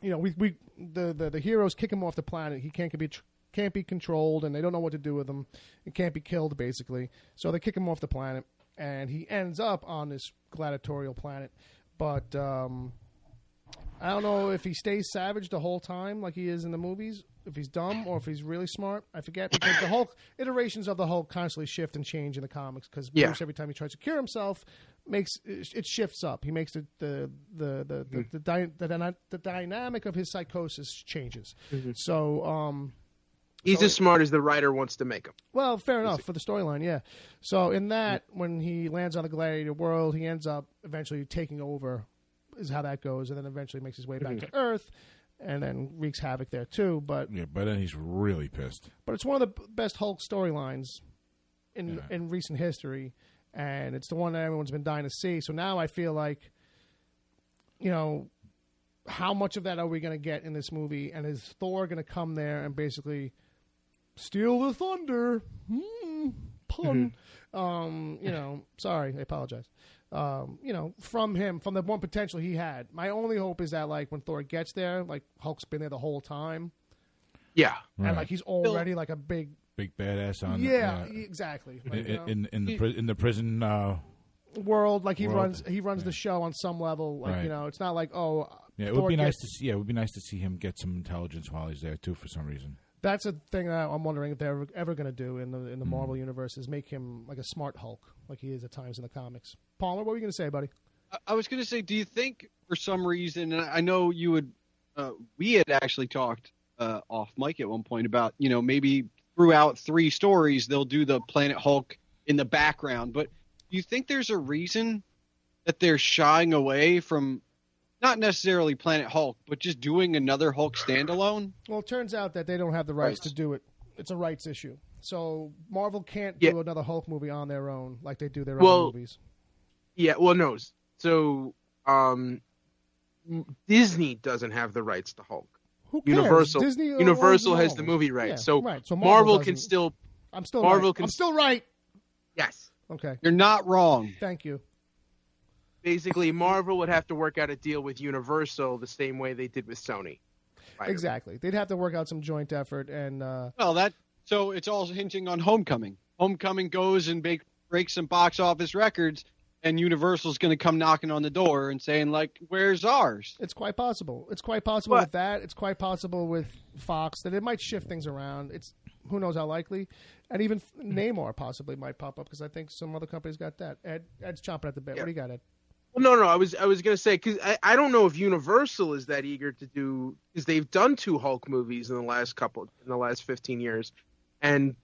the heroes kick him off the planet. He can't be controlled, and they don't know what to do with him. He can't be killed, basically. So they kick him off the planet, and he ends up on this gladiatorial planet. But I don't know if he stays savage the whole time like he is in the movies, if he's dumb or if he's really smart. I forget, because the Hulk iterations of the Hulk constantly shift and change in the comics, because Bruce, every time he tries to cure himself, it shifts up. He makes the dynamic of his psychosis changes. Mm-hmm. So he's as smart as the writer wants to make him. Well, fair enough for the storyline, yeah. So in that, when he lands on the gladiator world, he ends up eventually taking over, is how that goes, and then eventually makes his way back to Earth, and then wreaks havoc there too. But then he's really pissed. But it's one of the best Hulk storylines in recent history, and it's the one that everyone's been dying to see. So now I feel like, how much of that are we going to get in this movie? And is Thor going to come there and basically steal the thunder? Pun. Sorry, I apologize. From him, from the one potential he had. My only hope is that, like, when Thor gets there, like, Hulk's been there the whole time. Yeah. And, like, he's already, like, a big badass on exactly. Like, in the prison world, like, he runs the show on some level. Like, it's not like, it would be nice to see. Yeah, it would be nice to see him get some intelligence while he's there too, for some reason. That's a thing that I'm wondering if they're ever going to do in the Marvel universe, is make him like a smart Hulk, like he is at times in the comics. Palmer, what were you going to say, buddy? I was going to say, do you think for some reason, and I know you would, we had actually talked off mic at one point about, maybe throughout 3 stories they'll do the Planet Hulk in the background, but do you think there's a reason that they're shying away from not necessarily Planet Hulk, but just doing another Hulk standalone? Well, it turns out that they don't have the rights to do it. It's a rights issue. So Marvel can't do another Hulk movie on their own like they do their other movies. Yeah, well, no. So Disney doesn't have the rights to Hulk. Who cares? Universal has the movie rights. Yeah, so Marvel can still... I'm still right. Yes. Okay. You're not wrong. Thank you. Basically, Marvel would have to work out a deal with Universal the same way they did with Sony. Exactly. They'd have to work out some joint effort. And so it's all hinging on Homecoming. Homecoming goes and breaks some box office records, and Universal's going to come knocking on the door and saying, like, where's ours? It's quite possible. It's quite possible with that. It's quite possible with Fox that it might shift things around. It's who knows how likely. And even Namor possibly might pop up, because I think some other companies got that. Ed's chomping at the bit. Yeah. What do you got, Ed? Well, no. I was going to say, because I don't know if Universal is that eager to do, because they've done 2 Hulk movies in the last 15 years, and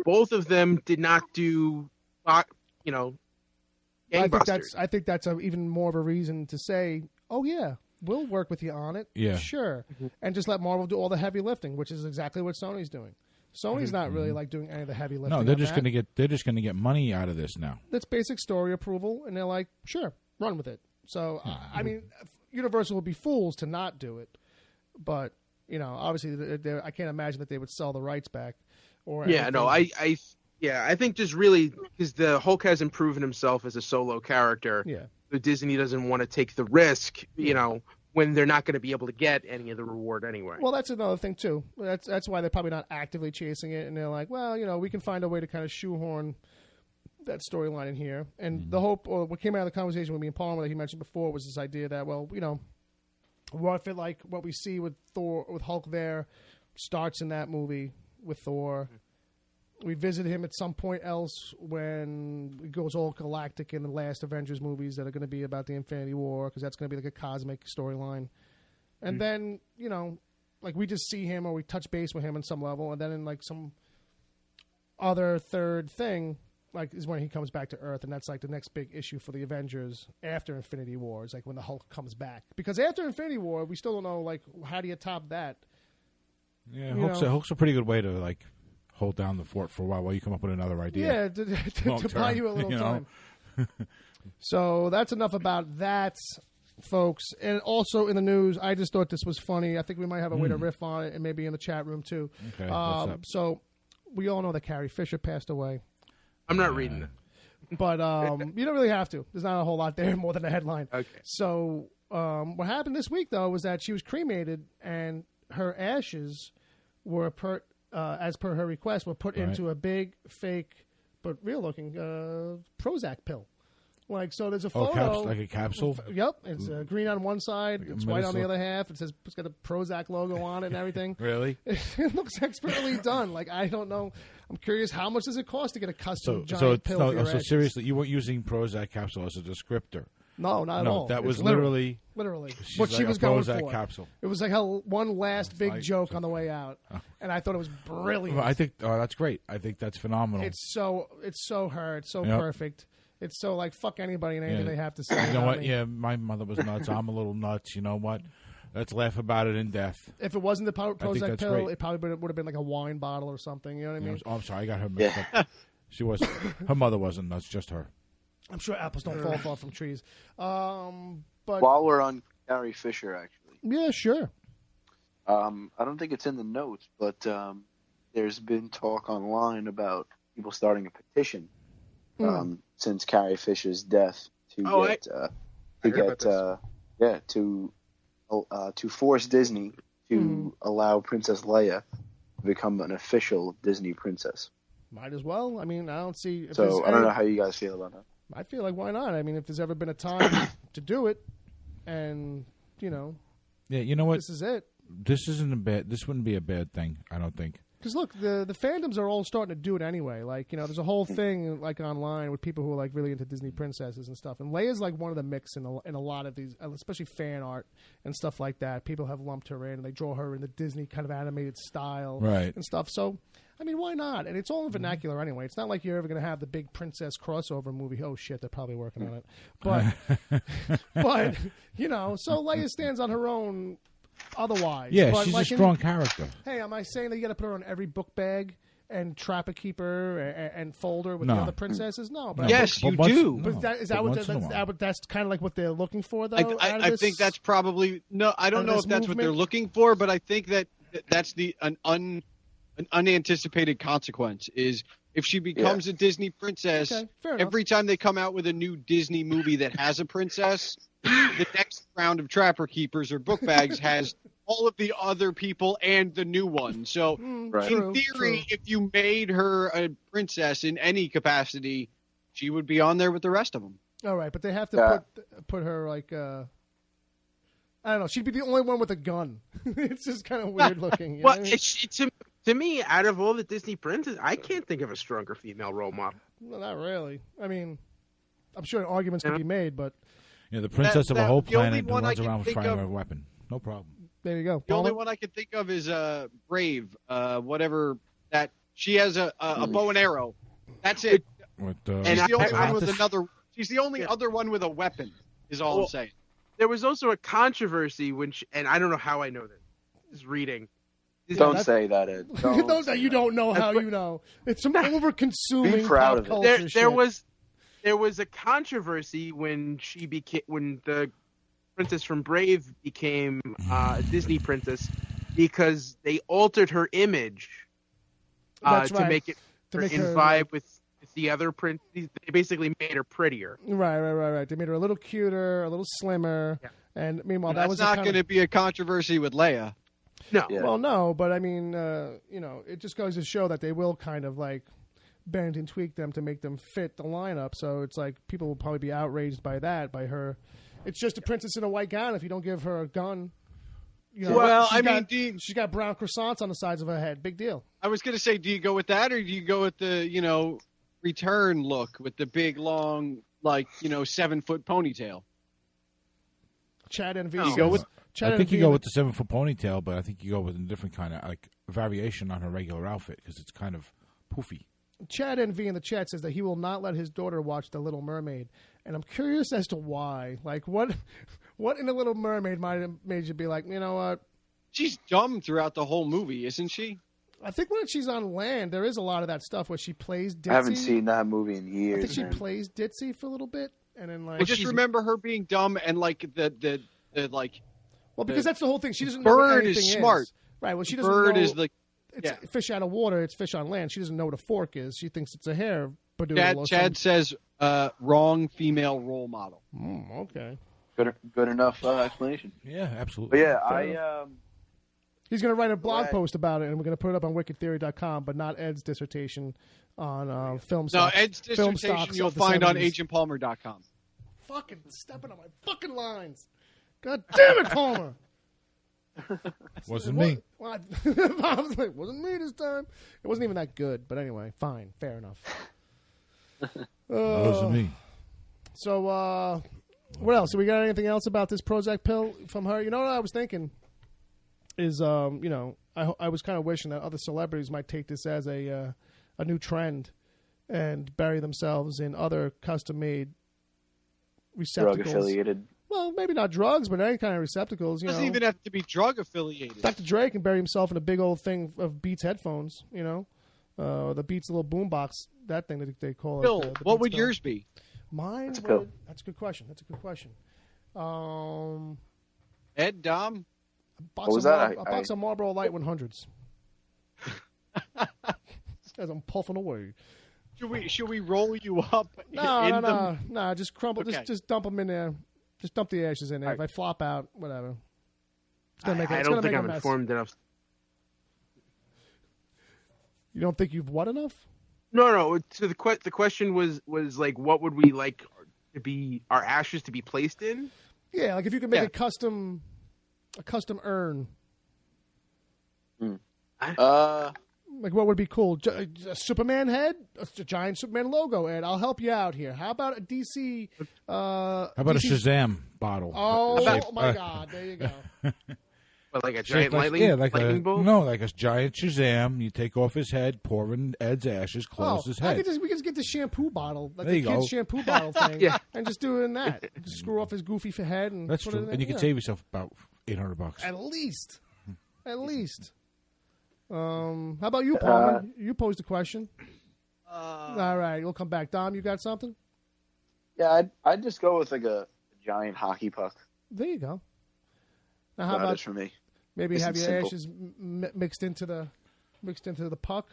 both of them did not do gangbusters. I think that's even more of a reason to say, oh yeah, we'll work with you on it. Yeah, sure, and just let Marvel do all the heavy lifting, which is exactly what Sony's doing. Sony's not really like doing any of the heavy lifting. No, they're just going to get money out of this now. That's basic story approval, and they're like, sure, run with it. So I mean, Universal would be fools to not do it, but obviously, I can't imagine that they would sell the rights back. Or I think just really because the Hulk hasn't proven himself as a solo character. Yeah, so Disney doesn't want to take the risk. When they're not going to be able to get any of the reward anyway. Well, that's another thing, too. That's why they're probably not actively chasing it, and they're like, well, we can find a way to kind of shoehorn that storyline in here. And the hope, or what came out of the conversation with me and Palmer that he mentioned before, was this idea that, well, what if it, like what we see with Thor, with Hulk there, starts in that movie with Thor. We visit him at some point else when it goes all galactic in the last Avengers movies that are going to be about the Infinity War, because that's going to be like a cosmic storyline. And then, like we just see him or we touch base with him on some level, and then in like some other third thing, like is when he comes back to Earth, and that's like the next big issue for the Avengers after Infinity War. It's like when the Hulk comes back. Because after Infinity War, we still don't know, like, how do you top that? Yeah, Hulk's a pretty good way to, like, hold down the fort for a while you come up with another idea. Yeah, to buy you a little time. So that's enough about that, folks. And also in the news, I just thought this was funny. I think we might have a way to riff on it, and maybe in the chat room too. Okay, what's up? So we all know that Carrie Fisher passed away. I'm not reading it. But you don't really have to. There's not a whole lot there more than a headline. Okay. So what happened this week, though, was that she was cremated, and her ashes were, as per her request, were put into a big, fake, but real-looking Prozac pill. Like, so there's a photo. Like a capsule? Yep. It's green on one side. It's white on the other half. It's got a Prozac logo on it and everything. Really? It looks expertly done. Like, I don't know. I'm curious, how much does it cost to get a custom giant pill for your ashes? Seriously, you weren't using Prozac capsule as a descriptor? No, not at all. That was literally what she was going for. Capsule. It was like one last big joke on the way out, and I thought it was brilliant. Well, I think that's great. I think that's phenomenal. It's so her. It's so perfect. It's so like fuck anybody and anything they have to say. You know what? Me. Yeah, my mother was nuts. I'm a little nuts. You know what? Let's laugh about it in death. If it wasn't the Prozac pill, great. it probably would have been like a wine bottle or something. You know what I mean? I'm sorry, I got her mixed up. She was. Her mother wasn't nuts. Just her. I'm sure apples don't fall far from trees. But while we're on Carrie Fisher, actually. Yeah, sure. I don't think it's in the notes, but there's been talk online about people starting a petition since Carrie Fisher's death to force Disney to allow Princess Leia to become an official Disney princess. Might as well. I mean, I don't see. I don't know how you guys feel about that. I feel like why not? I mean, if there's ever been a time to do it, and yeah, you know what? This is it. This wouldn't be a bad thing. I don't think. Because look, the fandoms are all starting to do it anyway. Like, there's a whole thing like online with people who are like really into Disney princesses and stuff. And Leia's like one of the mix in a lot of these, especially fan art and stuff like that. People have lumped her in, and they draw her in the Disney kind of animated style and stuff. So, I mean, why not? And it's all in vernacular anyway. It's not like you're ever going to have the big princess crossover movie. Oh shit, they're probably working on it. But so Leia stands on her own. Otherwise, yeah, she's a strong character. Hey, am I saying that you got to put her on every book bag and trap a keeper and folder with the other princesses? No, but yes, you do. But that's kind of like what they're looking for, though. I think that's probably no. I don't know if that's what they're looking for, but I think that's an unanticipated consequence is if she becomes a Disney princess. Every time they come out with a new Disney movie that has a princess. The next round of Trapper Keepers or book bags has all of the other people and the new one. So, in theory, if you made her a princess in any capacity, she would be on there with the rest of them. All right, but they have to put her like I don't know. She'd be the only one with a gun. It's just kind of weird looking. You know what I mean? To me, out of all the Disney princesses, I can't think of a stronger female role model. Well, not really. I mean, I'm sure arguments could be made, but. Yeah, the princess of a whole planet who runs around firing a weapon. No problem. There you go. The only one I can think of is Brave. Whatever that she has a bow and arrow. That's it. She's the only one with another. She's the only other one with a weapon. Is all I'm saying. There was also a controversy and I don't know how I know this. Is reading. Don't say that, Ed. You don't know how you know. It's some over-consuming pop culture shit. There was a controversy when the princess from Brave became a Disney princess because they altered her image to make it vibe with the other prince. They basically made her prettier. Right. They made her a little cuter, a little slimmer, and meanwhile that was not going to be a controversy with Leia. No, well, no, but I mean, it just goes to show that they will kind of like. Bend and tweak them to make them fit the lineup. So it's like people will probably be outraged by that, by her. It's just a princess in a white gown if you don't give her a gun. Well, she's got brown croissants on the sides of her head. Big deal. I was going to say, do you go with that or do you go with the, return look with the big, long, 7-foot ponytail? Chad and V. I think you go with the 7-foot ponytail, but I think you go with a different kind of variation on her regular outfit because it's kind of poofy. Chad NV in the chat says that he will not let his daughter watch The Little Mermaid, and I'm curious as to why. Like, what in The Little Mermaid might have made you be like, you know what? She's dumb throughout the whole movie, isn't she? I think when she's on land, there is a lot of that stuff where she plays ditzy. I haven't seen that movie in years. I think she plays ditzy for a little bit, and then I just remember her being dumb and the Well, because that's the whole thing. She doesn't know what anything is smart. Right. Well, she doesn't know. Bird is the. It's fish out of water. It's fish on land. She doesn't know what a fork is. She thinks it's a hair. Chad says wrong female role model. Okay. Good enough explanation. Yeah, absolutely. But yeah, he's going to write a blog post about it, and we're going to put it up on wickedtheory.com, but not Ed's dissertation on film stocks. No, Ed's dissertation you'll find on agentpalmer.com. Fucking stepping on my fucking lines. God damn it, Palmer. Wasn't me. I was like, wasn't me this time. It wasn't even that good, but anyway, fine, fair enough. Wasn't me. So, what else? So we got anything else about this Prozac pill from her? You know what I was thinking is, I was kind of wishing that other celebrities might take this as a new trend and bury themselves in other custom-made receptacles. Drug-affiliated. Well, maybe not drugs, but any kind of receptacles. It doesn't even have to be drug-affiliated. Dr. Dre can bury himself in a big old thing of Beats headphones, the Beats little boombox, that thing that they call Bill, it. what would yours be? Mine? That's a pill. That's a good question. Ed, Dom? A box of Marlboro Light 100s. As I'm puffing away. Should we roll you up? No. Just crumble. Okay. Just dump them in there. Just dump the ashes in there. Right. If I flop out, whatever. I don't think I'm informed enough. You don't think you've what enough? No. So the question was like, what would we like to be our ashes to be placed in? Yeah, like if you could make a custom urn. Like what would be cool? A Superman head, a giant Superman logo, Ed. I'll help you out here. How about a DC? How about DC? A Shazam bottle? Oh my God! There you go. But like a giant lightning bolt? No, like a giant Shazam. You take off his head, pour in Ed's ashes, close his head. We could just get the shampoo bottle, like there the you kid's go. shampoo bottle thing, and just do it in that. Just screw off his goofy head and that's put true. it in there. And you can save yourself about $800 at least. At least. How about you, Palmer? You posed a question. All right, we'll come back. Dom, you got something? Yeah, I'd just go with like a giant hockey puck. There you go. Now, how about for me? Maybe have your ashes mixed into the puck,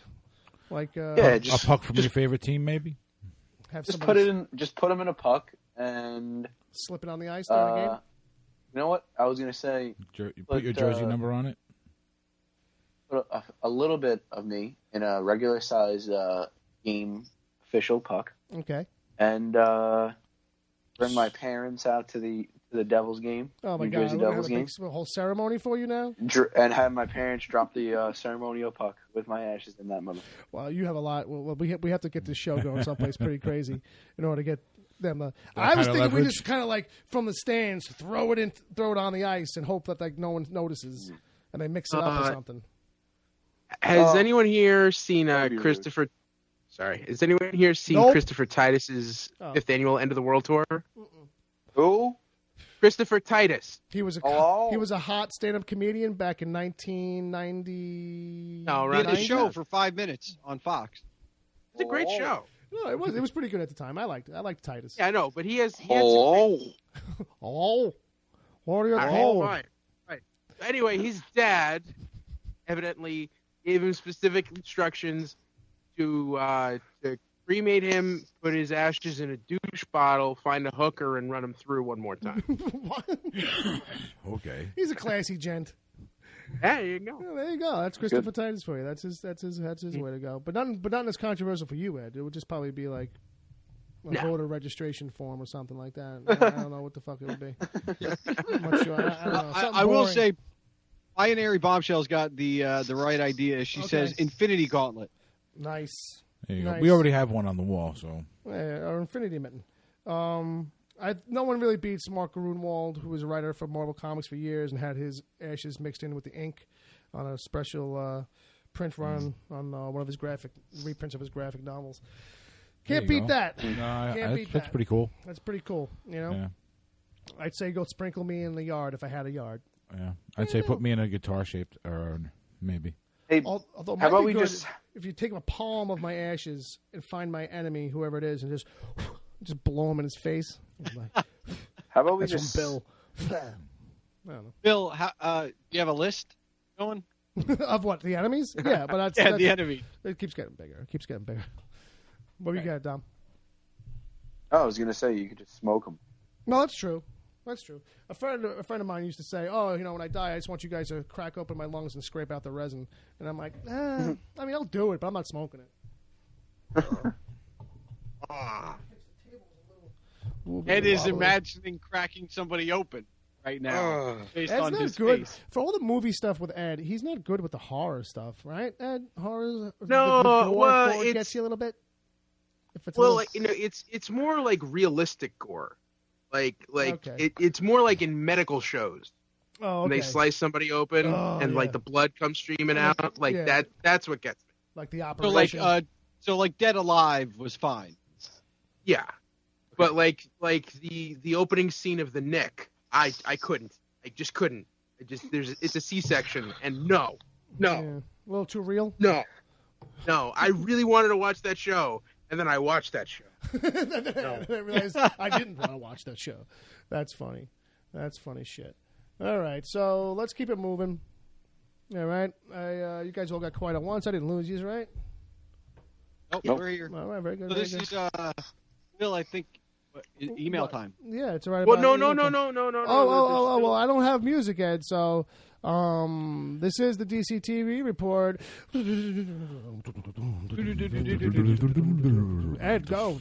like a puck from your favorite team, maybe. Just put them in a puck and slip it on the ice during the game. You know what I was gonna say? Put your jersey number on it. Put a little bit of me in a regular size game official puck. Okay. And bring my parents out to the Devils game. Oh my New God! Jersey Devils game. A whole ceremony for you now. And have my parents drop the ceremonial puck with my ashes in that moment. Well, you have a lot. Well, we have to get this show going someplace pretty crazy in order to get them. I was thinking we just kind of like from the stands throw it on the ice and hope that like no one notices and they mix it up or something. Has anyone here seen Christopher? Sorry, has anyone here seen Christopher Titus's 5th annual End of the World tour? Who? Christopher Titus. He was a hot stand-up comedian back in 1990. No, right. He had a show for 5 minutes on Fox. It's a great show. No, it was pretty good at the time. I liked it. I liked Titus. Yeah, I know, but he had What are you right. Anyway, his dad evidently gave him specific instructions to cremate him, put his ashes in a douche bottle, find a hooker, and run him through one more time. What? Okay. He's a classy gent. Yeah, there you go. Yeah, there you go. That's Christopher Titus for you. That's his way to go. But not as controversial for you, Ed. It would just probably be like a voter registration form or something like that. I don't know what the fuck it would be. I'm not sure. I don't know. I will say, Binary Bombshell's got the right idea. She says Infinity Gauntlet. Nice. There you go. We already have one on the wall, so. Yeah, our Infinity Mitten. No one really beats Mark Gruenwald, who was a writer for Marvel Comics for years and had his ashes mixed in with the ink on a special print run on one of his reprints of his graphic novels. Can't beat that. No, that's pretty cool. That's pretty cool, Yeah. I'd say go sprinkle me in the yard if I had a yard. Yeah. I'd say put me in a guitar-shaped urn, maybe. Hey, although how about we just... If you take a palm of my ashes and find my enemy, whoever it is, and just blow him in his face. How about we just... Bill. I don't know. Bill, do you have a list going? Of what, the enemies? Yeah, but that's the enemy. It keeps getting bigger. What do you got, Dom? I was going to say you could just smoke them. No, that's true. That's true. A friend of mine used to say, "Oh, when I die, I just want you guys to crack open my lungs and scrape out the resin." And I'm like, I mean, I'll do it, but I'm not smoking it. Ed is imagining cracking somebody open right now, based Ed's on not his good face. for all the movie stuff with Ed. He's not good with the horror stuff, right? Ed, horror. No, gore gets you a little bit. If it's it's more like realistic gore, Okay. it's more like in medical shows. Oh, When okay. they slice somebody open and like the blood comes streaming out, like that's what gets me. Like the So operation. like Dead Alive was fine. Yeah, but like the opening scene of the Nick, I couldn't. I just couldn't. It's a C-section, and no, Yeah. A little too real. no. I really wanted to watch that show, and then I watched that show. I realized I didn't want to watch that show. That's funny. That's funny shit. All right, so let's keep it moving. All right, you guys all got quiet at once. I didn't lose you, right? Nope, we're here. All right, very good. So very this good. is Bill, I think, email time. Yeah, it's all right. Well, about no. email time. Oh, well, I don't have music, Ed, so this is the DCTV report. Ed, go.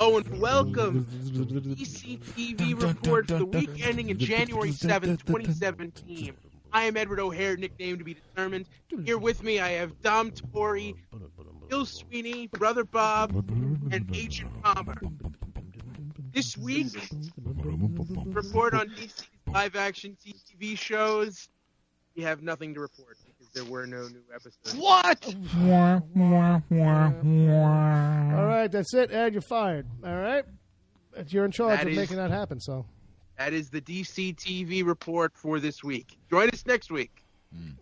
Oh, and welcome to the DCTV report for the week ending in January 7th, 2017. I am Edward O'Hare, nickname to be determined. Here with me, I have Dom Tori, Bill Sweeney, Brother Bob, and Agent Palmer. This week, report on DC's live-action TV shows. We have nothing to report because there were no new episodes. What? All right, that's it, Ed. You're fired. All right? You're in charge That of is- making that happen, so. That is the DCTV report for this week. Join us next week.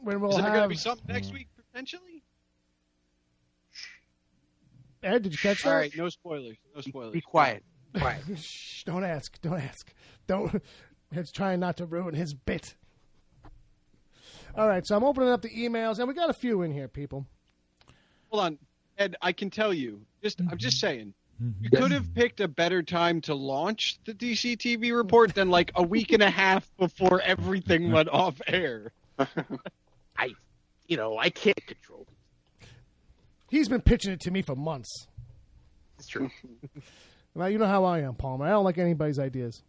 When we'll Is there going to have... be something next week, potentially? Ed, did you catch that? All right, no spoilers. No spoilers. Be quiet. Shh, don't ask. Don't. Ed's trying not to ruin his bit. All right, so I'm opening up the emails, and we got a few in here, people. Hold on, Ed. I can tell you. I'm just saying. You could have picked a better time to launch the DCTV report than like a week and a half before everything went off air. I can't control it. He's been pitching it to me for months. It's true. Now, you know how I am, Palmer. I don't like anybody's ideas.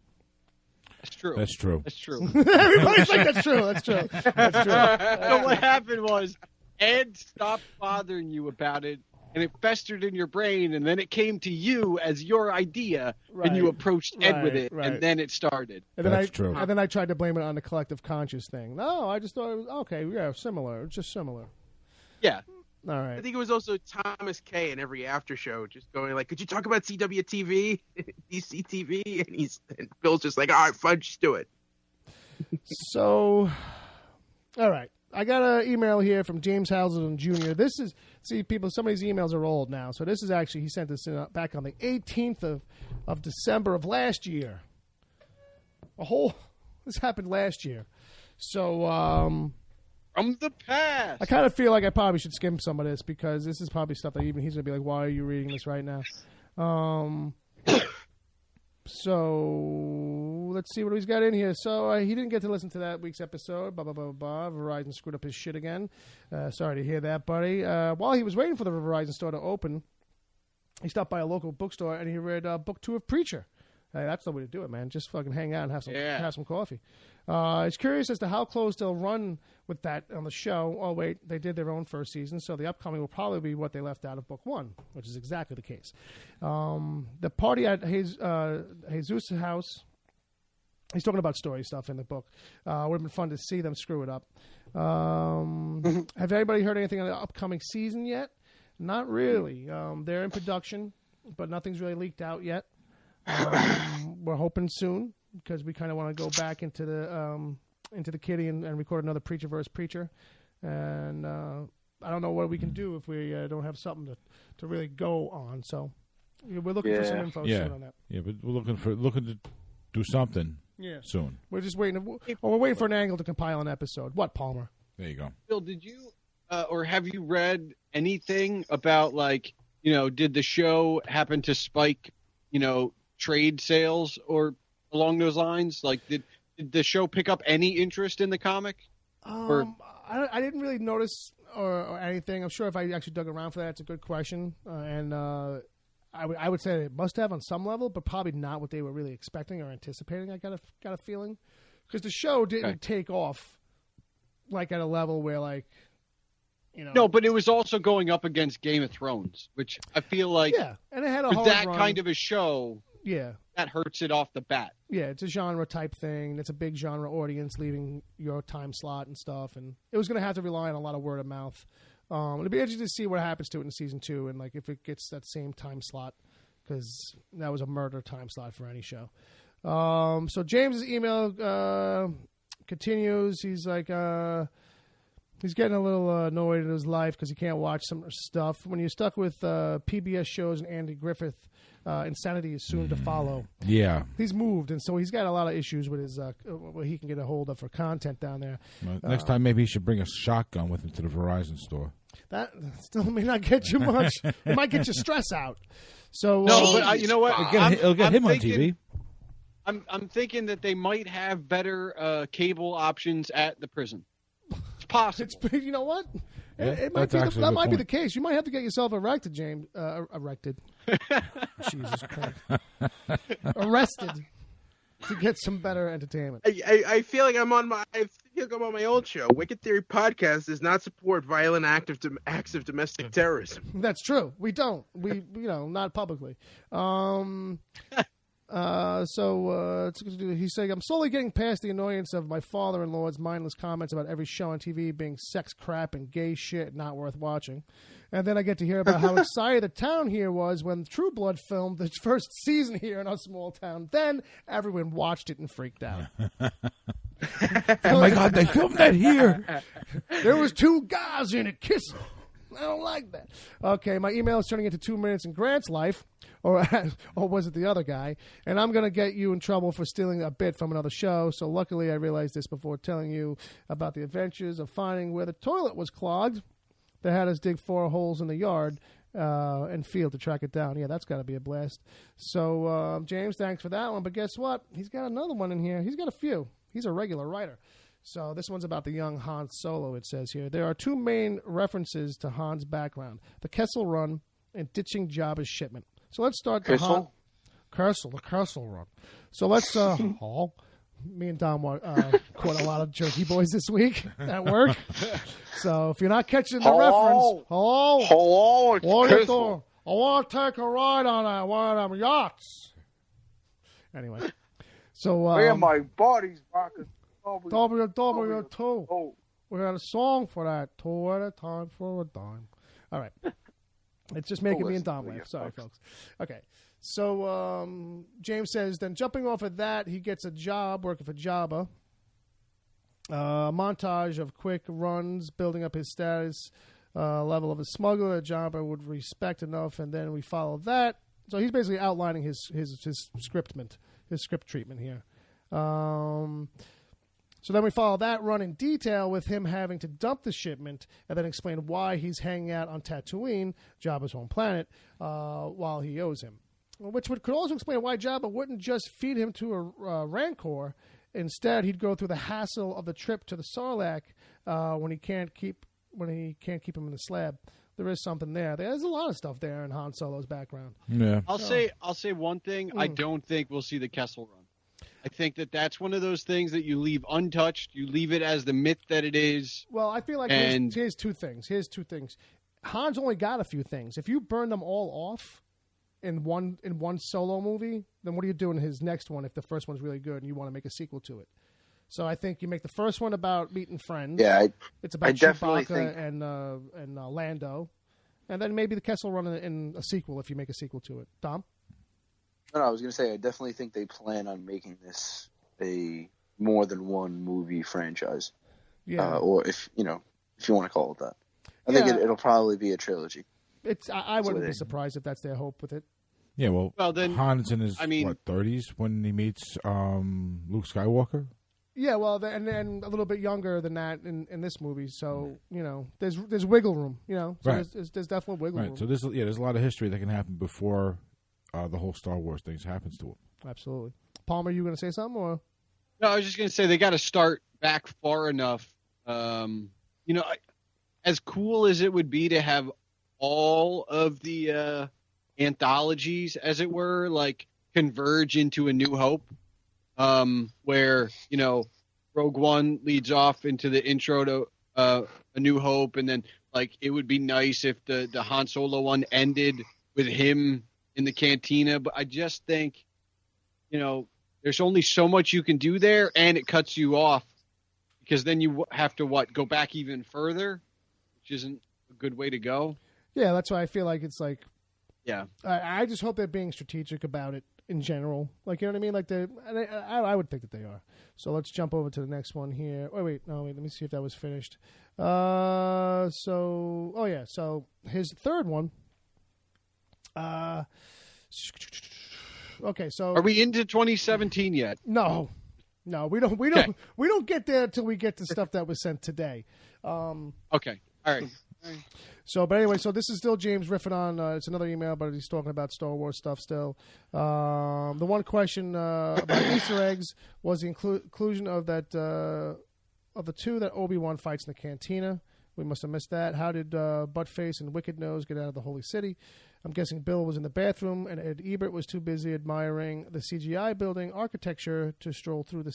That's true. That's true. That's true. Everybody's like, that's true. That's true. That's true. So what happened was Ed stopped bothering you about it, and it festered in your brain, and then it came to you as your idea, and you Right. approached Ed with it, Right. and then it started. And then That's true. And then I tried to blame it on the collective conscious thing. No, I just thought it was, okay, yeah, similar. It's just similar. Yeah. All I right. think it was also Thomas K. in every after show just going like, could you talk about CWTV, DCTV? And Bill's just like, all right, fine, just do it. So, all right. I got an email here from James Housen Jr. This is, people, some of these emails are old now. So this is actually, he sent this in back on the 18th of December of last year. This happened last year. So, From the past. I kind of feel like I probably should skim some of this because this is probably stuff that even he's going to be like, why are you reading this right now? So let's see what he's got in here. So he didn't get to listen to that week's episode. Blah, blah, blah, blah. Verizon screwed up his shit again. Sorry to hear that, buddy. While he was waiting for the Verizon store to open, he stopped by a local bookstore and he read book 2 of Preacher. Hey, that's the way to do it, man. Just fucking hang out and have some coffee. He's curious as to how close they'll run with that on the show. Oh, wait, they did their own first season, so the upcoming will probably be what they left out of book 1, which is exactly the case. The party at Jesus' house, he's talking about story stuff in the book. Would have been fun to see them screw it up. Have anybody heard anything on the upcoming season yet? Not really. They're in production, but nothing's really leaked out yet. We're hoping soon because we kind of want to go back into the kitty and record another Preacher versus Preacher, and I don't know what we can do if we don't have something to really go on. So we're looking for some info soon on that. Yeah, but we're looking to do something soon. We're just waiting. We're waiting for an angle to compile an episode. What, Palmer? There you go. Bill, did you or have you read anything about did the show happen to spike, trade sales or along those lines? Like, did the show pick up any interest in the comic? I didn't really notice or anything. I'm sure if I actually dug around for that, it's a good question. I would say it must have on some level, but probably not what they were really expecting or anticipating. I got a feeling because the show didn't take off like at a level where like. No, but it was also going up against Game of Thrones, which I feel like and it had with that kind of a show, that hurts it off the bat. Yeah, it's a genre type thing. It's a big genre audience leaving your time slot and stuff, and it was going to have to rely on a lot of word of mouth. It'll be interesting to see what happens to it in season 2, and like if it gets that same time slot, because that was a murder time slot for any show. So James's email continues. He's like. He's getting a little annoyed in his life because he can't watch some stuff. When you're stuck with PBS shows and Andy Griffith, insanity is soon to follow. Yeah. He's moved, and so he's got a lot of issues with his what he can get a hold of for content down there. Well, next time, maybe he should bring a shotgun with him to the Verizon store. That still may not get you much. It might get your stress out. So no, but you know what? It'll get him on TV. I'm thinking that they might have better cable options at the prison. It's possible. You know what? Yeah, it might that might be the case. You might have to get yourself erected, James. Erected. Jesus Christ. Arrested to get some better entertainment. I feel like I'm on my old show. Wicked Theory Podcast does not support violent acts of domestic terrorism. That's true. We don't. We not publicly. He's saying, I'm slowly getting past the annoyance of my father-in-law's mindless comments about every show on TV being sex crap and gay shit not worth watching. And then I get to hear about how excited the town here was when True Blood filmed its first season here in our small town. Then everyone watched it and freaked out. Oh my God, they filmed that here. There was 2 guys in it kissing. I don't like that. Okay, my email is turning into 2 minutes in Grant's life. Or was it the other guy? And I'm going to get you in trouble for stealing a bit from another show. So luckily I realized this before telling you about the adventures of finding where the toilet was clogged. They had us dig 4 holes in the yard and field to track it down. Yeah, that's got to be a blast. So, James, thanks for that one. But guess what? He's got another one in here. He's got a few. He's a regular writer. So this one's about the young Han Solo, it says here. There are 2 main references to Han's background, the Kessel Run and ditching Jabba's shipment. So let's start the Kessel Run. So let's, me and Dom caught a lot of jerky boys this week at work. So if you're not catching the reference, hello, what are you doing? I want to take a ride on one of them yachts. Anyway, so where my body's rocking. WW2. Oh. We had a song for that. 2 at a time for a dime. All right. It's just making me and Dom laugh. Sorry, folks. Okay. So James says, then jumping off of that, he gets a job working for Jabba. A montage of quick runs, building up his status level of a smuggler that Jabba would respect enough, and then we follow that. So he's basically outlining his script treatment here. So then we follow that run in detail with him having to dump the shipment and then explain why he's hanging out on Tatooine, Jabba's home planet, while he owes him. Which could also explain why Jabba wouldn't just feed him to a Rancor. Instead, he'd go through the hassle of the trip to the Sarlacc when he can't keep him in the slab. There is something there. There's a lot of stuff there in Han Solo's background. Yeah. I'll say one thing. I don't think we'll see the Kessel Run. I think that's one of those things that you leave untouched. You leave it as the myth that it is. Well, I feel like here's 2 things. Han's only got a few things. If you burn them all off in one Solo movie, then what are you doing in his next one if the first one's really good and you want to make a sequel to it? So I think you make the first one about meeting friends. Yeah, it's about Chewbacca and Lando, and then maybe the Kessel Run in a sequel if you make a sequel to it. Dom? No, I was going to say I definitely think they plan on making this a more than one movie franchise. Yeah. Or if you want to call it that. I think it'll probably be a trilogy. I wouldn't be surprised if that's their hope with it. Yeah, well then Han's in his 30s when he meets Luke Skywalker. Yeah, well, and then a little bit younger than that in this movie. So there's wiggle room. So right. there's definitely wiggle room. Right. So there's a lot of history that can happen before the whole Star Wars things happens to him. Absolutely. Palmer, you going to say something? Or? No, I was just going to say they got to start back far enough. As cool as it would be to have all of the anthologies, as it were, like converge into A New Hope, where, Rogue One leads off into the intro to A New Hope, and then like it would be nice if the Han Solo one ended with him in the cantina. But I just think, there's only so much you can do there, and it cuts you off because then you have to go back even further, which isn't a good way to go. Yeah, that's why I feel like it's like. Yeah, I just hope they're being strategic about it in general. Like, you know what I mean? Like, I would think that they are. So let's jump over to the next one here. Wait, let me see if that was finished. So his third one. Okay, so are we into 2017 yet? No, we don't get there until we get to stuff that was sent today. Okay, all right. So, but anyway, so this is still James riffing on. It's another email, but he's talking about Star Wars stuff still. The one question about Easter eggs was the inclusion of that of the two that Obi-Wan fights in the cantina. We must have missed that. How did Buttface and Wicked Nose get out of the Holy City? I'm guessing Bill was in the bathroom, and Ed Ebert was too busy admiring the CGI building architecture to stroll through the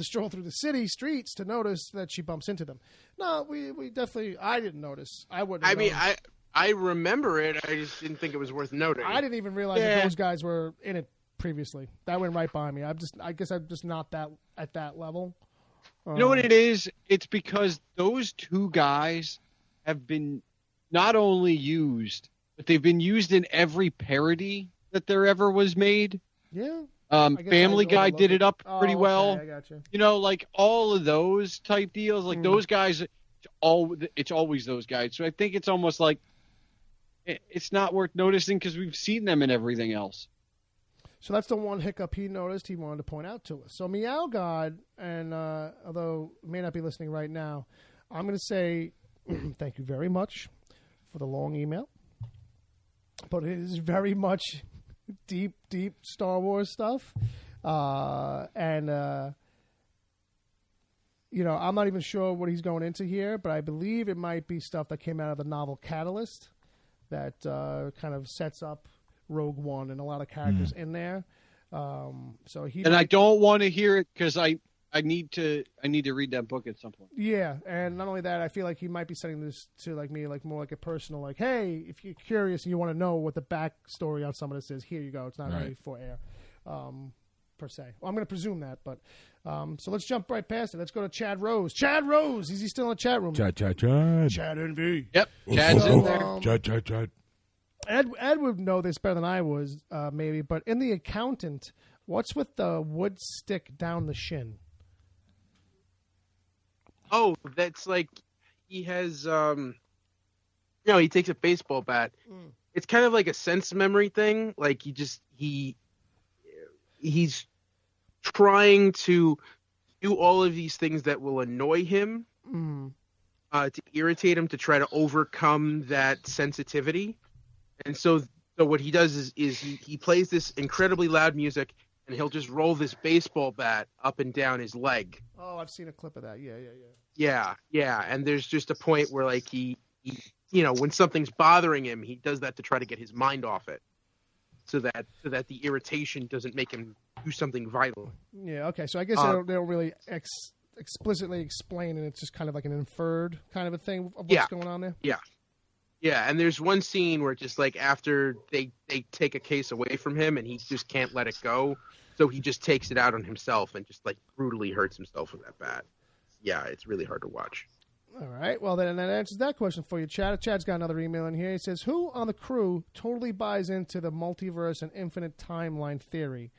stroll through the city streets to notice that she bumps into them. No, we definitely. I didn't notice. I wouldn't. I remember it. I just didn't think it was worth noting. I didn't even realize that those guys were in it previously. That went right by me. I guess I'm just not that at that level. You know what it is? It's because those two guys have been not only used, but they've been used in every parody that there ever was made. Yeah. Family Guy did it up pretty well. I got you. Like all of those type deals, like those guys, it's always those guys. So I think it's almost like it's not worth noticing because we've seen them in everything else. So that's the one hiccup he noticed he wanted to point out to us. So Meow God, and although he may not be listening right now, I'm going to say thank you very much for the long email. But it is very much deep Star Wars stuff. I'm not even sure what he's going into here, but I believe it might be stuff that came out of the novel Catalyst that kind of sets up Rogue One and a lot of characters in there. I don't want to hear it because I need to read that book at some point. Yeah, and not only that, I feel like he might be sending this to like me, like more like a personal, like, hey, if you're curious and you want to know what the backstory on some of this is, here you go. It's not really for air, per se. Well, I'm going to presume that, but so let's jump right past it. Let's go to Chad Rose. Chad Rose, is he still in the chat room? Chad. Chad and V. Yep, Chad's in there. Chad. Ed would know this better than I was, maybe, but in The Accountant, what's with the wood stick down the shin? Oh, that's like he has, he takes a baseball bat. It's kind of like a sense memory thing. Like he's trying to do all of these things that will annoy him, to irritate him, to try to overcome that sensitivity. And so what he does is he plays this incredibly loud music, and he'll just roll this baseball bat up and down his leg. Oh, I've seen a clip of that. Yeah. And there's just a point where like he when something's bothering him, he does that to try to get his mind off it, so that the irritation doesn't make him do something vital. Yeah. Okay. So I guess they don't really explicitly explain, and it's just kind of like an inferred kind of a thing of what's going on there. Yeah, and there's one scene where just like after they take a case away from him and he just can't let it go, so he just takes it out on himself and just like brutally hurts himself with that bat. Yeah, it's really hard to watch. All right, well then that answers that question for you, Chad. Chad's got another email in here. He says, who on the crew totally buys into the multiverse and infinite timeline theory?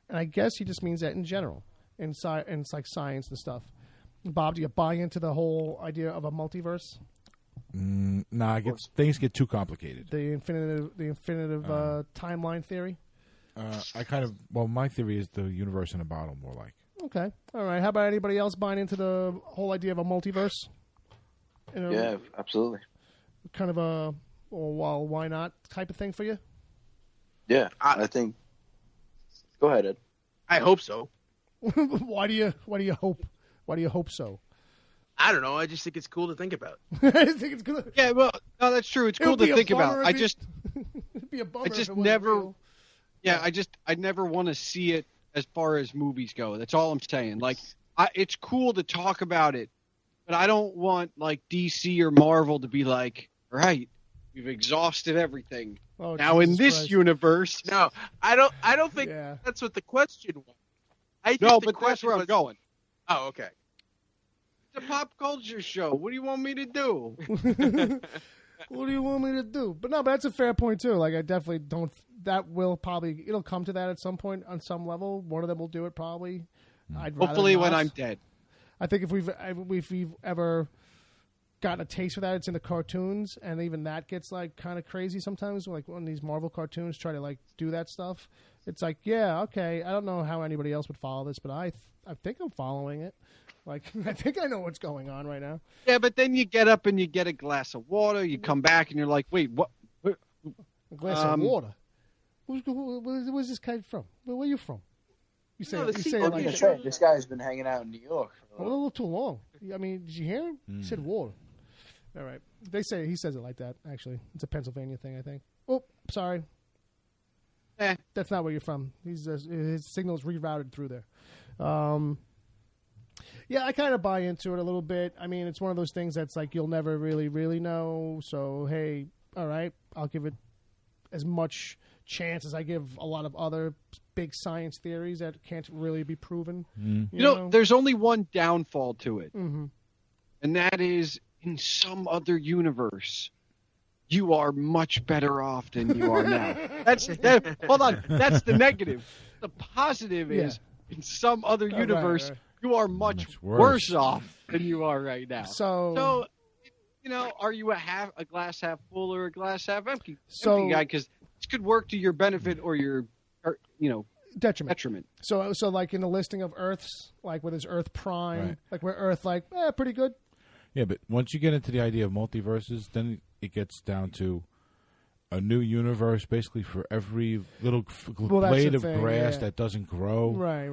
And I guess he just means that in general, in it's like science and stuff. Bob, do you buy into the whole idea of a multiverse? Things get too complicated. The infinitive timeline theory. My theory is the universe in a bottle, more like. Okay, all right. How about anybody else buying into the whole idea of a multiverse? Yeah, absolutely. Kind of a why not type of thing for you. Yeah, I think. Go ahead, Ed. I hope so. Why do you hope? Why do you hope so? I don't know. I just think it's cool to think about. I just think it's good. Yeah, well, no, that's true. It's cool to think about. It'd be a bummer. I just if it never. real. Yeah, I never want to see it as far as movies go. That's all I'm saying. Like, it's cool to talk about it, but I don't want like DC or Marvel to be like, all right, we've exhausted everything. Oh, now Jesus in this Christ. universe, No, I don't think that's what the question was. I think no, the but that's question where I'm was, going. Oh, okay. It's a pop culture show. What do you want me to do? What do you want me to do? But that's a fair point too. Like I definitely don't. That will probably it'll come to that at some point on some level. One of them will do it probably. I'd rather Hopefully not. when I'm dead. I think if we've ever gotten a taste for that, it's in the cartoons, and even that gets like kind of crazy sometimes. Like when these Marvel cartoons try to like do that stuff, it's like yeah, okay. I don't know how anybody else would follow this, but I think I'm following it. Like, I think I know what's going on right now. Yeah, but then you get up and you get a glass of water. You come back and you're like, wait, what? A glass of water? Where's this guy from? Where are you from? You say, you say it like that. This guy's been hanging out in New York. A little too long. I mean, did you hear him? He said water. All right. He says it like that, actually. It's a Pennsylvania thing, I think. Oh, sorry. That's not where you're from. His signal's rerouted through there. Yeah, I kind of buy into it a little bit. I mean, it's one of those things that's like you'll never really, really know. So, hey, all right, I'll give it as much chance as I give a lot of other big science theories that can't really be proven. You know, there's only one downfall to it, mm-hmm. and that is in some other universe, you are much better off than you are now. Hold on, that's the negative. The positive is in some other universe. Right. You are much worse off than you are right now. So are you a glass half full or a glass half empty guy? Because this could work to your benefit or your, detriment. So like in the listing of Earths, like with his Earth Prime, like where Earth, like, pretty good. Yeah, but once you get into the idea of multiverses, then it gets down to a new universe, basically for every little blade of grass that doesn't grow. Right.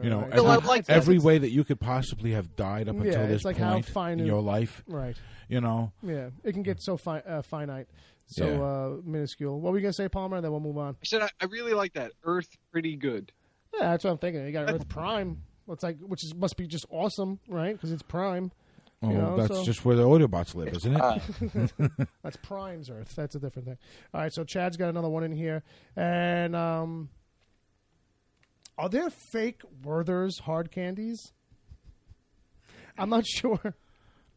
You know, right. every way that you could possibly have died up until this like point in your life. Right. You know. Yeah, it can get so finite, so minuscule. What were you gonna say, Palmer? Then we'll move on. I said I really like that. Earth, pretty good. Yeah, that's what I'm thinking. You got Earth Prime. It's like must be just awesome, right? Because it's Prime. Oh, that's just where the Autobots live, isn't it? That's Prime's Earth. That's a different thing. All right, so Chad's got another one in here. And are there fake Werther's hard candies? I'm not sure.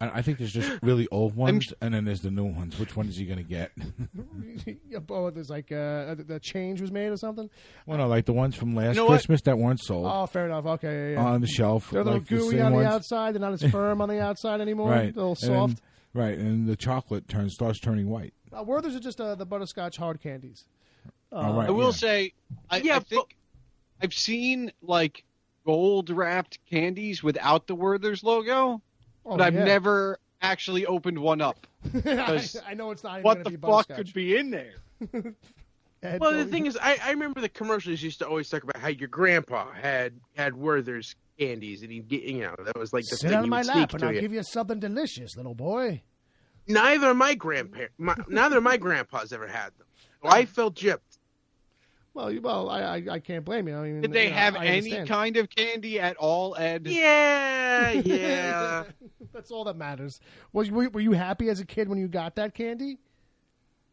I think there's just really old ones, and then there's the new ones. Which one is he going to get? There's like the change was made or something? Well, no, like the ones from last Christmas that weren't sold. Oh, fair enough. Okay, yeah. On the shelf. They're a little gooey on the outside. They're not as firm on the outside anymore. Right. They're a little soft. And the chocolate starts turning white. Werther's are just the butterscotch hard candies. I will say, I think I've seen like gold-wrapped candies without the Werther's logo. But I've never actually opened one up. I know it's not even what the fuck could be in there. Well, the thing is, I remember the commercials used to always talk about how your grandpa had Werther's candies, and he'd get, that was like the sit thing on he my would lap, sneak and to I'll you. give you something delicious, little boy. Neither of my grandpas ever had them. So I felt gypped. Well, I can't blame you. I mean, did they have any kind of candy at all, Ed? Yeah. That's all that matters. Were you happy as a kid when you got that candy?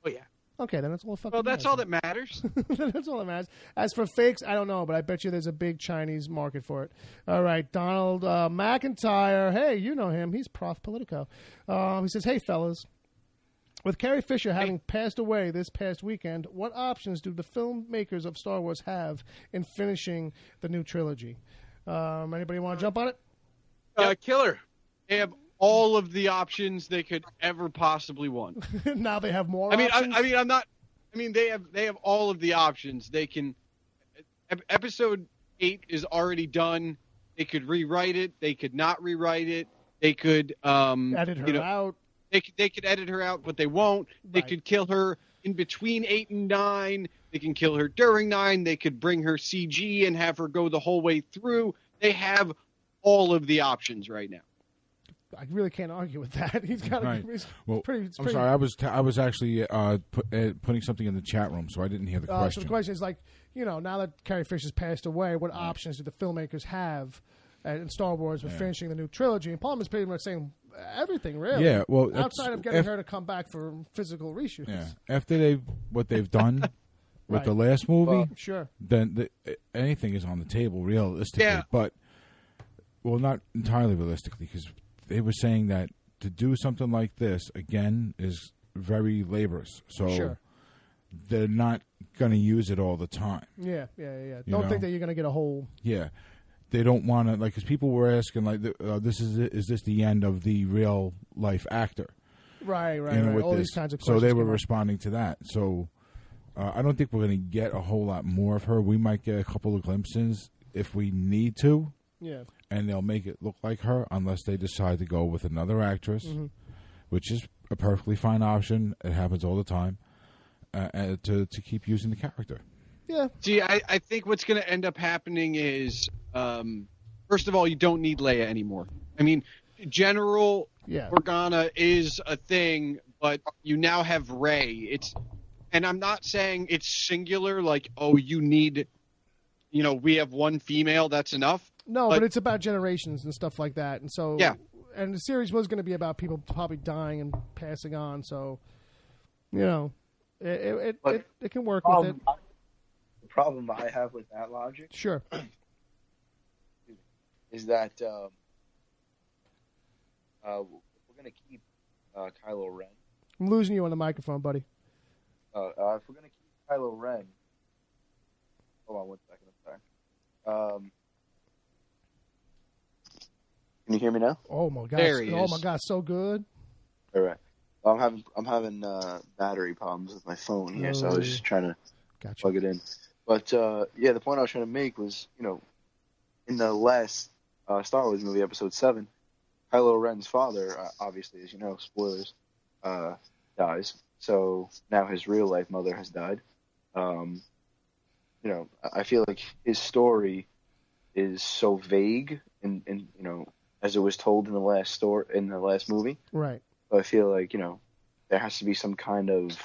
Oh, yeah. Okay, then that's all fucking Well, that's all that matters. That's all that matters. As for fakes, I don't know, but I bet you there's a big Chinese market for it. All right, Donald McIntyre. Hey, you know him. He's Prof Politico. He says, hey, fellas. With Carrie Fisher having passed away this past weekend, what options do the filmmakers of Star Wars have in finishing the new trilogy? Anybody want to jump on it? Killer. They have all of the options they could ever possibly want. Now they have more options? They have all of the options. They can... Episode 8 is already done. They could rewrite it. They could not rewrite it. They could... edit her out. They could edit her out, but they won't. They could kill her in between 8 and 9. They can kill her during 9. They could bring her CG and have her go the whole way through. They have all of the options right now. I really can't argue with that. He's got right. Well, I'm sorry. I was actually putting something in the chat room, so I didn't hear the question. So the question is like, now that Carrie Fisher's passed away, what options do the filmmakers have in Star Wars with finishing the new trilogy? And Palmer's pretty much saying everything, really. Yeah, well, outside of getting her to come back for physical reshoots. Yeah, after what they've done with the last movie, sure. Then anything is on the table realistically, but not entirely realistically, because they were saying that to do something like this again is very laborious. So they're not going to use it all the time. Yeah. Don't think that you're going to get a whole. Yeah, they don't want to because people were asking is this the end of the real life actor? Right. All these kinds of questions. So they were responding to that. So I don't think we're going to get a whole lot more of her. We might get a couple of glimpses if we need to. Yeah. And they'll make it look like her unless they decide to go with another actress, which is a perfectly fine option. It happens all the time to keep using the character. Yeah. See, I think what's going to end up happening is, first of all, you don't need Leia anymore. I mean, General Organa is a thing, but you now have Rey. And I'm not saying it's singular, like, you need, we have one female, that's enough. No, but it's about generations and stuff like that. And so, and the series was going to be about people probably dying and passing on. So, it can work with it. The problem I have with that logic, is that we're going to keep Kylo Ren. I'm losing you on the microphone, buddy. If we're going to keep Kylo Ren, hold on 1 second. I'm sorry. Can you hear me now? Oh my gosh! Oh my gosh! So good. All right. Well, I'm having battery problems with my phone here, so I was just trying to plug it in. But the point I was trying to make was, in the last Star Wars movie, Episode 7, Kylo Ren's father, obviously, as you know, spoilers, dies. So now his real life mother has died. I feel like his story is so vague, and as it was told in the last movie. Right. But I feel like, there has to be some kind of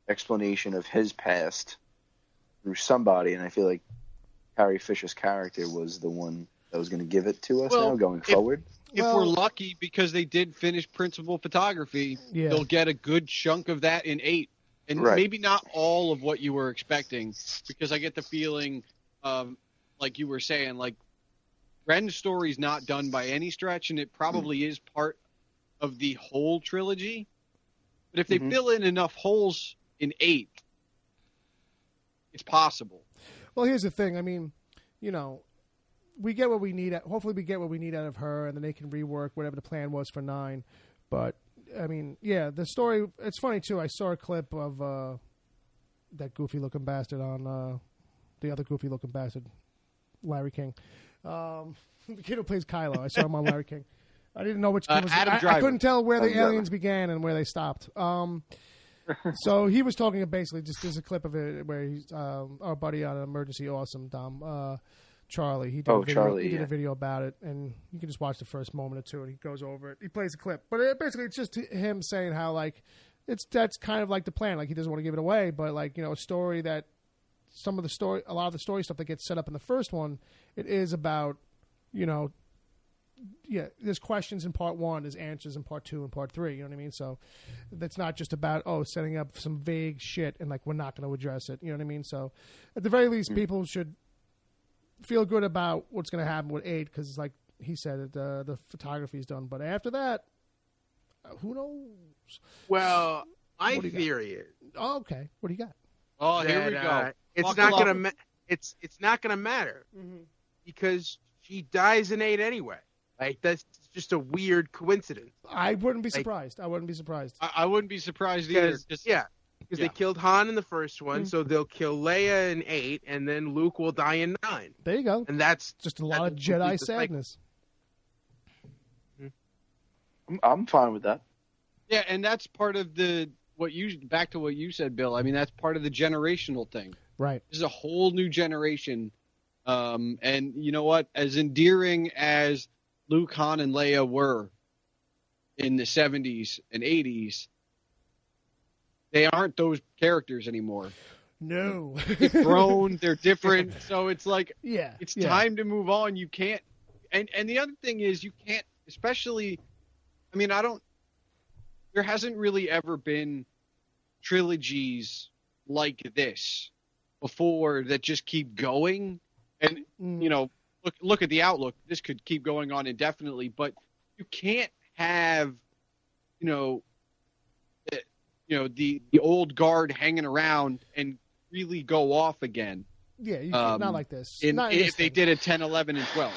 explanation of his past through somebody, and I feel like Carrie Fisher's character was the one that was going to give it to us now going forward. If we're lucky, because they did finish principal photography, they'll get a good chunk of that in 8. And maybe not all of what you were expecting, because I get the feeling, like you were saying, like, Ren's story's not done by any stretch, and it probably is part of the whole trilogy. But if they fill in enough holes in 8, it's possible. Well, here's the thing. I mean, we get what we need. Hopefully we get what we need out of her, and then they can rework whatever the plan was for 9. But, I mean, the story, it's funny, too. I saw a clip of that goofy-looking bastard on the other goofy-looking bastard, Larry King. The kid who plays Kylo. I saw him on Larry King. I didn't know which kid was. I couldn't tell where the aliens began and where they stopped. So he was talking basically just there's a clip of it where he's our buddy on Emergency Awesome, Dom, Charlie. He did a video about it, and you can just watch the first moment or two, and he goes over it. He plays a clip, but basically it's just him saying how like that's kind of like the plan. Like he doesn't want to give it away, but like a story that a lot of the story stuff that gets set up in the first one, it is about there's questions in part 1, there's answers in part 2 and part 3. You know what I mean? So that's not just about setting up some vague shit and like we're not going to address it. You know what I mean? So at the very least, people should feel good about what's going to happen with 8 because, like he said, the photography is done. But after that, who knows? Well, my theory is. Oh, okay. What do you got? Oh, here we go. It's not going to. It's not going to matter because she dies in 8 anyway. Like that's just a weird coincidence. I wouldn't be surprised. I wouldn't be surprised. I wouldn't be surprised either. Because they killed Han in the first one, so they'll kill Leia in 8, and then Luke will die in 9. There you go. And that's just a lot of Jedi sadness. I'm fine with that. Yeah, and that's part of the back to what you said, Bill. I mean, that's part of the generational thing. Right. This is a whole new generation. And you know what? As endearing as Luke, Han, and Leia were in the 70s and 80s, they aren't those characters anymore. No. They've grown. They're different. So it's like, it's yeah. time to move on. You can't. And the other thing is, you can't, especially, I mean, there hasn't really ever been trilogies like this before that just keep going. And, you know, look at the outlook. This could keep going on indefinitely, but you can't have, the old guard hanging around and really go off again. Yeah, you can't, not like this. If they did a 10, 11, and 12.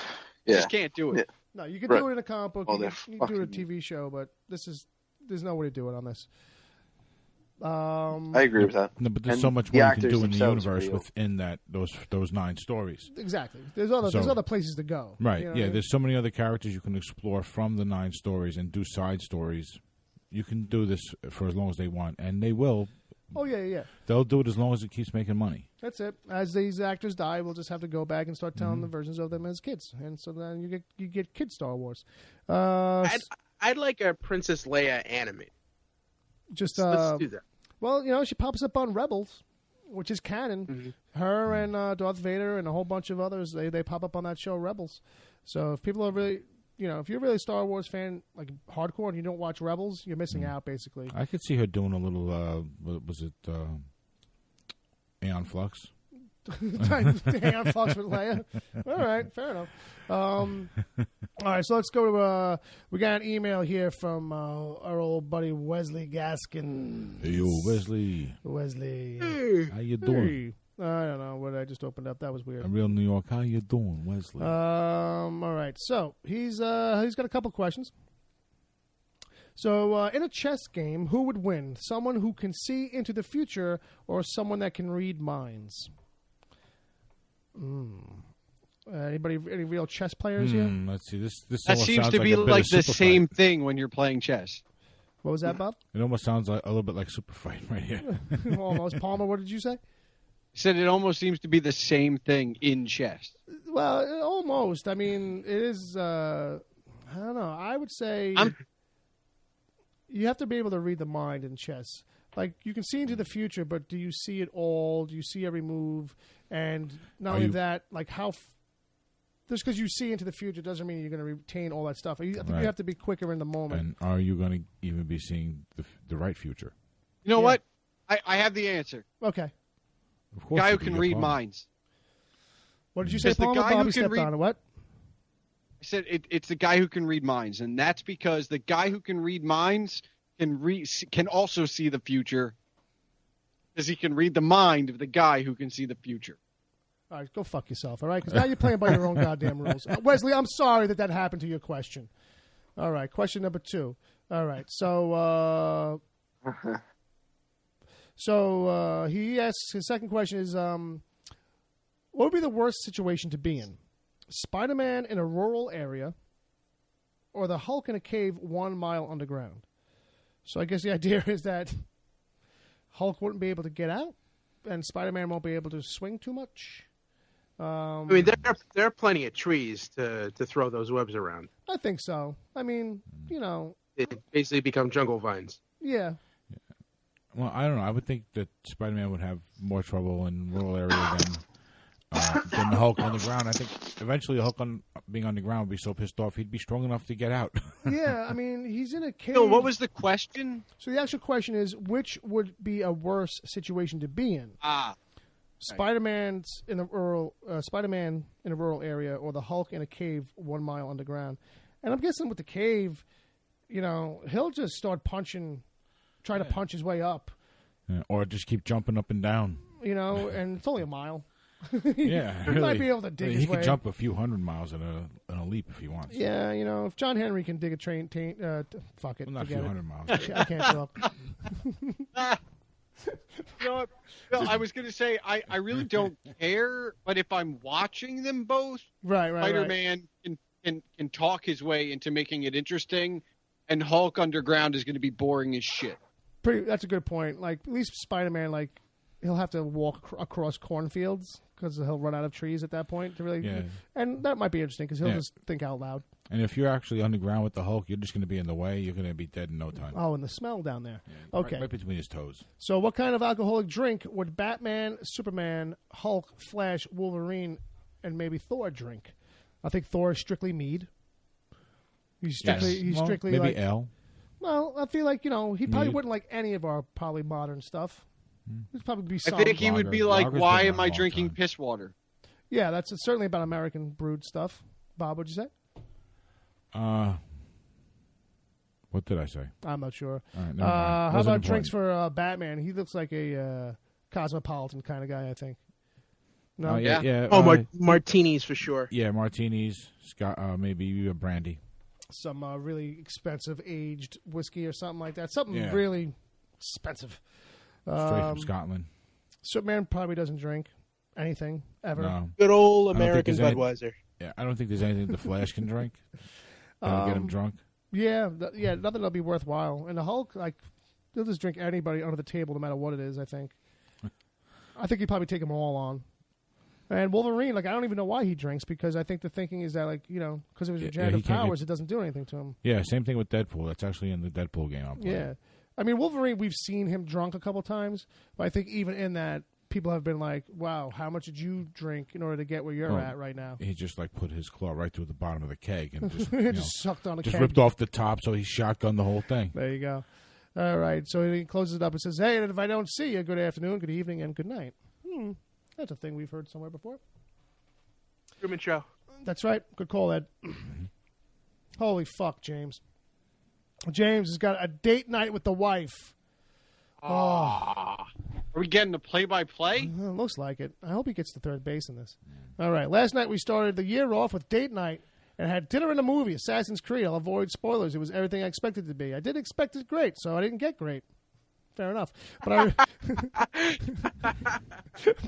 You just can't do it. Yeah. No, you can do it in a comic book. You can do it in a TV show, but there's no way to do it on this. I agree with that. No, but there's so much more you can do in the universe within those 9 stories. Exactly. There's other places to go. Right. You know yeah. I mean? There's so many other characters you can explore from the 9 stories and do side stories. You can do this for as long as they want, and they will. Oh yeah. They'll do it as long as it keeps making money. That's it. As these actors die, we'll just have to go back and start telling the versions of them as kids, and so then you get kid Star Wars. I'd like a Princess Leia animated. Let's do that. Well, she pops up on Rebels, which is canon. Mm-hmm. Her and Darth Vader and a whole bunch of others, they pop up on that show, Rebels. So if people are really, if you're really a Star Wars fan, like hardcore, and you don't watch Rebels, you're missing out, basically. I could see her doing a little, was it Aeon Flux? Aeon Flux with Leia. All right, fair enough. All right, so let's go to, we got an email here from our old buddy Wesley Gaskin. Hey, yo, Wesley. How you doing? I don't know what I just opened up. That was weird. A real New York. How you doing, Wesley? All right, so he's got a couple questions. So in a chess game, who would win? Someone who can see into the future or someone that can read minds? Any real chess players here? Let's see. This that seems to be like the same thing when you're playing chess. What was that, Bob? It almost sounds like a little bit like Super Fight right here. Almost. Palmer, what did you say? I said it almost seems to be the same thing in chess. Well, almost. I mean, it is. I don't know. I would say you have to be able to read the mind in chess. Like, you can see into the future, but do you see it all? Do you see every move? And not only that, like just because you see into the future doesn't mean you're going to retain all that stuff. I think you have to be quicker in the moment. And are you going to even be seeing the right future? You know what? I have the answer. Okay. Of course, guy who can read minds. What did you say, Palmer? Bobby stepped on it. What? I said it's the guy who can read minds, and that's because the guy who can read minds can also see the future, because he can read the mind of the guy who can see the future. All right, go fuck yourself, all right? Because now you're playing by your own goddamn rules. Wesley, I'm sorry that happened to your question. All right, question number 2. All right, so he asks, his second question is, what would be the worst situation to be in? Spider-Man in a rural area or the Hulk in a cave 1 mile underground? So I guess the idea is that Hulk wouldn't be able to get out and Spider-Man won't be able to swing too much. I mean, there are plenty of trees to throw those webs around. I think so. I mean, It basically become jungle vines. Yeah. Well, I don't know. I would think that Spider-Man would have more trouble in rural area than the Hulk on the ground. I think eventually the Hulk being on the ground would be so pissed off he'd be strong enough to get out. Yeah, I mean, he's in a cave. So what was the question? So the actual question is, which would be a worse situation to be in? Spider-Man in a rural area, or the Hulk in a cave 1 mile underground. And I'm guessing with the cave, he'll just start punching, try to punch his way up. Yeah, or just keep jumping up and down. And it's only a mile. Yeah, he might be able to dig his way. He could jump a few hundred miles in a leap if he wants. Yeah, if John Henry can dig a train, fuck it. Well, not a few hundred miles. I can't talk. You know what? Well, I was going to say, I really don't care, but if I'm watching them both, Spider-Man can talk his way into making it interesting, and Hulk underground is going to be boring as shit. That's a good point. Like at least Spider-Man, like he'll have to walk across cornfields because he'll run out of trees at that point to really. Yeah. And that might be interesting because he'll just think out loud. And if you're actually underground with the Hulk, you're just going to be in the way. You're going to be dead in no time. Oh, and the smell down there. Yeah, okay. Right between his toes. So what kind of alcoholic drink would Batman, Superman, Hulk, Flash, Wolverine, and maybe Thor drink? I think Thor is strictly mead. He's strictly maybe like, ale. Well, I feel like, he probably wouldn't like any of our probably modern stuff. He'd probably be some. I think he would be like, why am I drinking piss water? Yeah, that's certainly about American brewed stuff. Bob, what'd you say? What did I say? I'm not sure. All right, how about drinks for Batman? He looks like a cosmopolitan kind of guy, I think. No, yeah. Martinis for sure. Yeah, martinis. Maybe a brandy. Some really expensive aged whiskey or something like that. Something really expensive. Straight from Scotland. Superman probably doesn't drink anything ever. No. Good old American Budweiser. Yeah, I don't think there's anything the Flash can drink that'll get him drunk. Yeah, nothing that'll be worthwhile. And the Hulk, like, he'll just drink anybody under the table, no matter what it is. I think he'd probably take them all on. And Wolverine, like, I don't even know why he drinks because I think the thinking is that, like, because of his regenerative powers, it doesn't do anything to him. Yeah, same thing with Deadpool. That's actually in the Deadpool game. Yeah, I mean Wolverine, we've seen him drunk a couple times, but I think even in that, people have been like, wow, how much did you drink in order to get where you're at right now? He just, like, put his claw right through the bottom of the keg and just, just sucked on the keg. Just ripped off the top, so he shotgunned the whole thing. There you go. All right, so he closes it up and says, hey, and if I don't see you, good afternoon, good evening, and good night. That's a thing we've heard somewhere before. Truman Show. That's right. Good call, Ed. Holy fuck, James. James has got a date night with the wife. Are we getting the play-by-play? Looks like it. I hope he gets to third base in this. All right. Last night we started the year off with date night and had dinner and a movie, Assassin's Creed. I'll avoid spoilers. It was everything I expected it to be. I did expect it great, so I didn't get great. Fair enough. But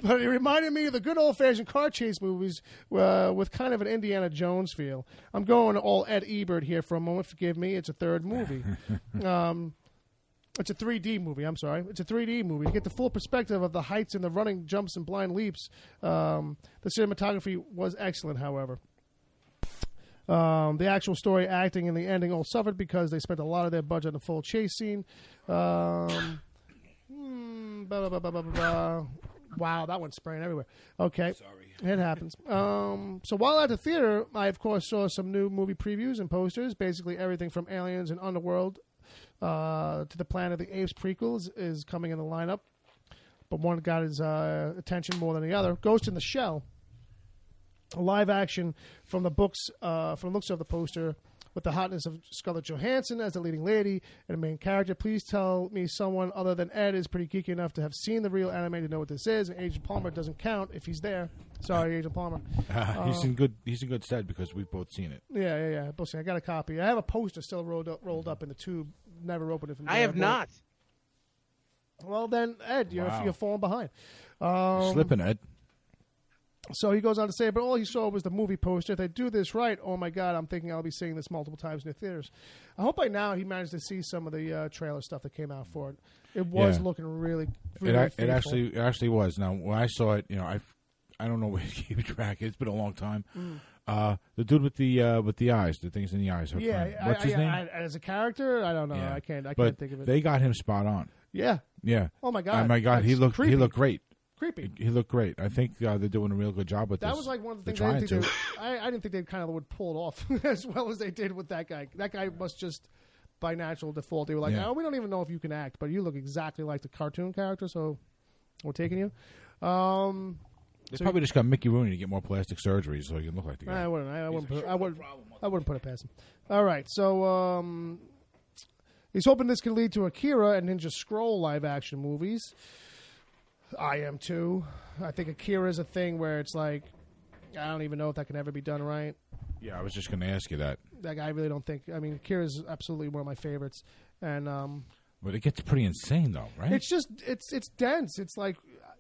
but it reminded me of the good old-fashioned car chase movies with kind of an Indiana Jones feel. I'm going all Ed Ebert here for a moment. Forgive me. It's a third movie. It's a 3D movie. I'm sorry. It's a 3D movie. To get the full perspective of the heights and the running jumps and blind leaps, the cinematography was excellent, however. The actual story, acting, and the ending all suffered because they spent a lot of their budget on the full chase scene. Wow, that one's spraying everywhere. Okay. Sorry. It happens. So while at the theater, I, of course, saw some new movie previews and posters. Basically everything from Aliens and Underworld to the Planet of the Apes prequels is coming in the lineup. But one got his attention more than the other. Ghost in the Shell. A live action from the books, from the looks of the poster, with the hotness of Scarlett Johansson as the leading lady and the main character. Please tell me someone other than Ed is pretty geeky enough to have seen the real anime to know what this is. And Agent Palmer doesn't count if he's there. Sorry, Agent Palmer. He's in good stead because we've both seen it. Yeah. Both seen it. I got a copy. I have a poster still rolled up in the tube. Never opened it from there. I have not. Well then, Ed, you're falling behind. Slipping, Ed. So he goes on to say, but all he saw was the movie poster. If they do this right, oh my God, I'm thinking I'll be seeing this multiple times in the theaters. I hope by now he managed to see some of the trailer stuff that came out for it. It was looking really it actually was. Now, when I saw it, I don't know where to keep track. It's been a long time. The dude with the eyes, the things in the eyes. What's his name? As a character, I don't know. Yeah. I can't think of it. They got him spot on. Yeah. Oh my God. He looked great. Creepy. He looked great. I think they're doing a real good job with this. That was like one of the things I didn't think they kind of would pull it off as well as they did with that guy. That guy must just, by natural default, they were like, we don't even know if you can act, but you look exactly like the cartoon character, so we're taking you. They probably just got Mickey Rooney to get more plastic surgery so he can look like the guy. I wouldn't put it past him. All right, so he's hoping this can lead to Akira and Ninja Scroll live-action movies. I am too. I think Akira is a thing where it's like, I don't even know if that can ever be done right. Yeah, I was just going to ask you that. Like, I really don't think. I mean, Akira is absolutely one of my favorites, and but it gets pretty insane though, right? It's just it's dense. It's like,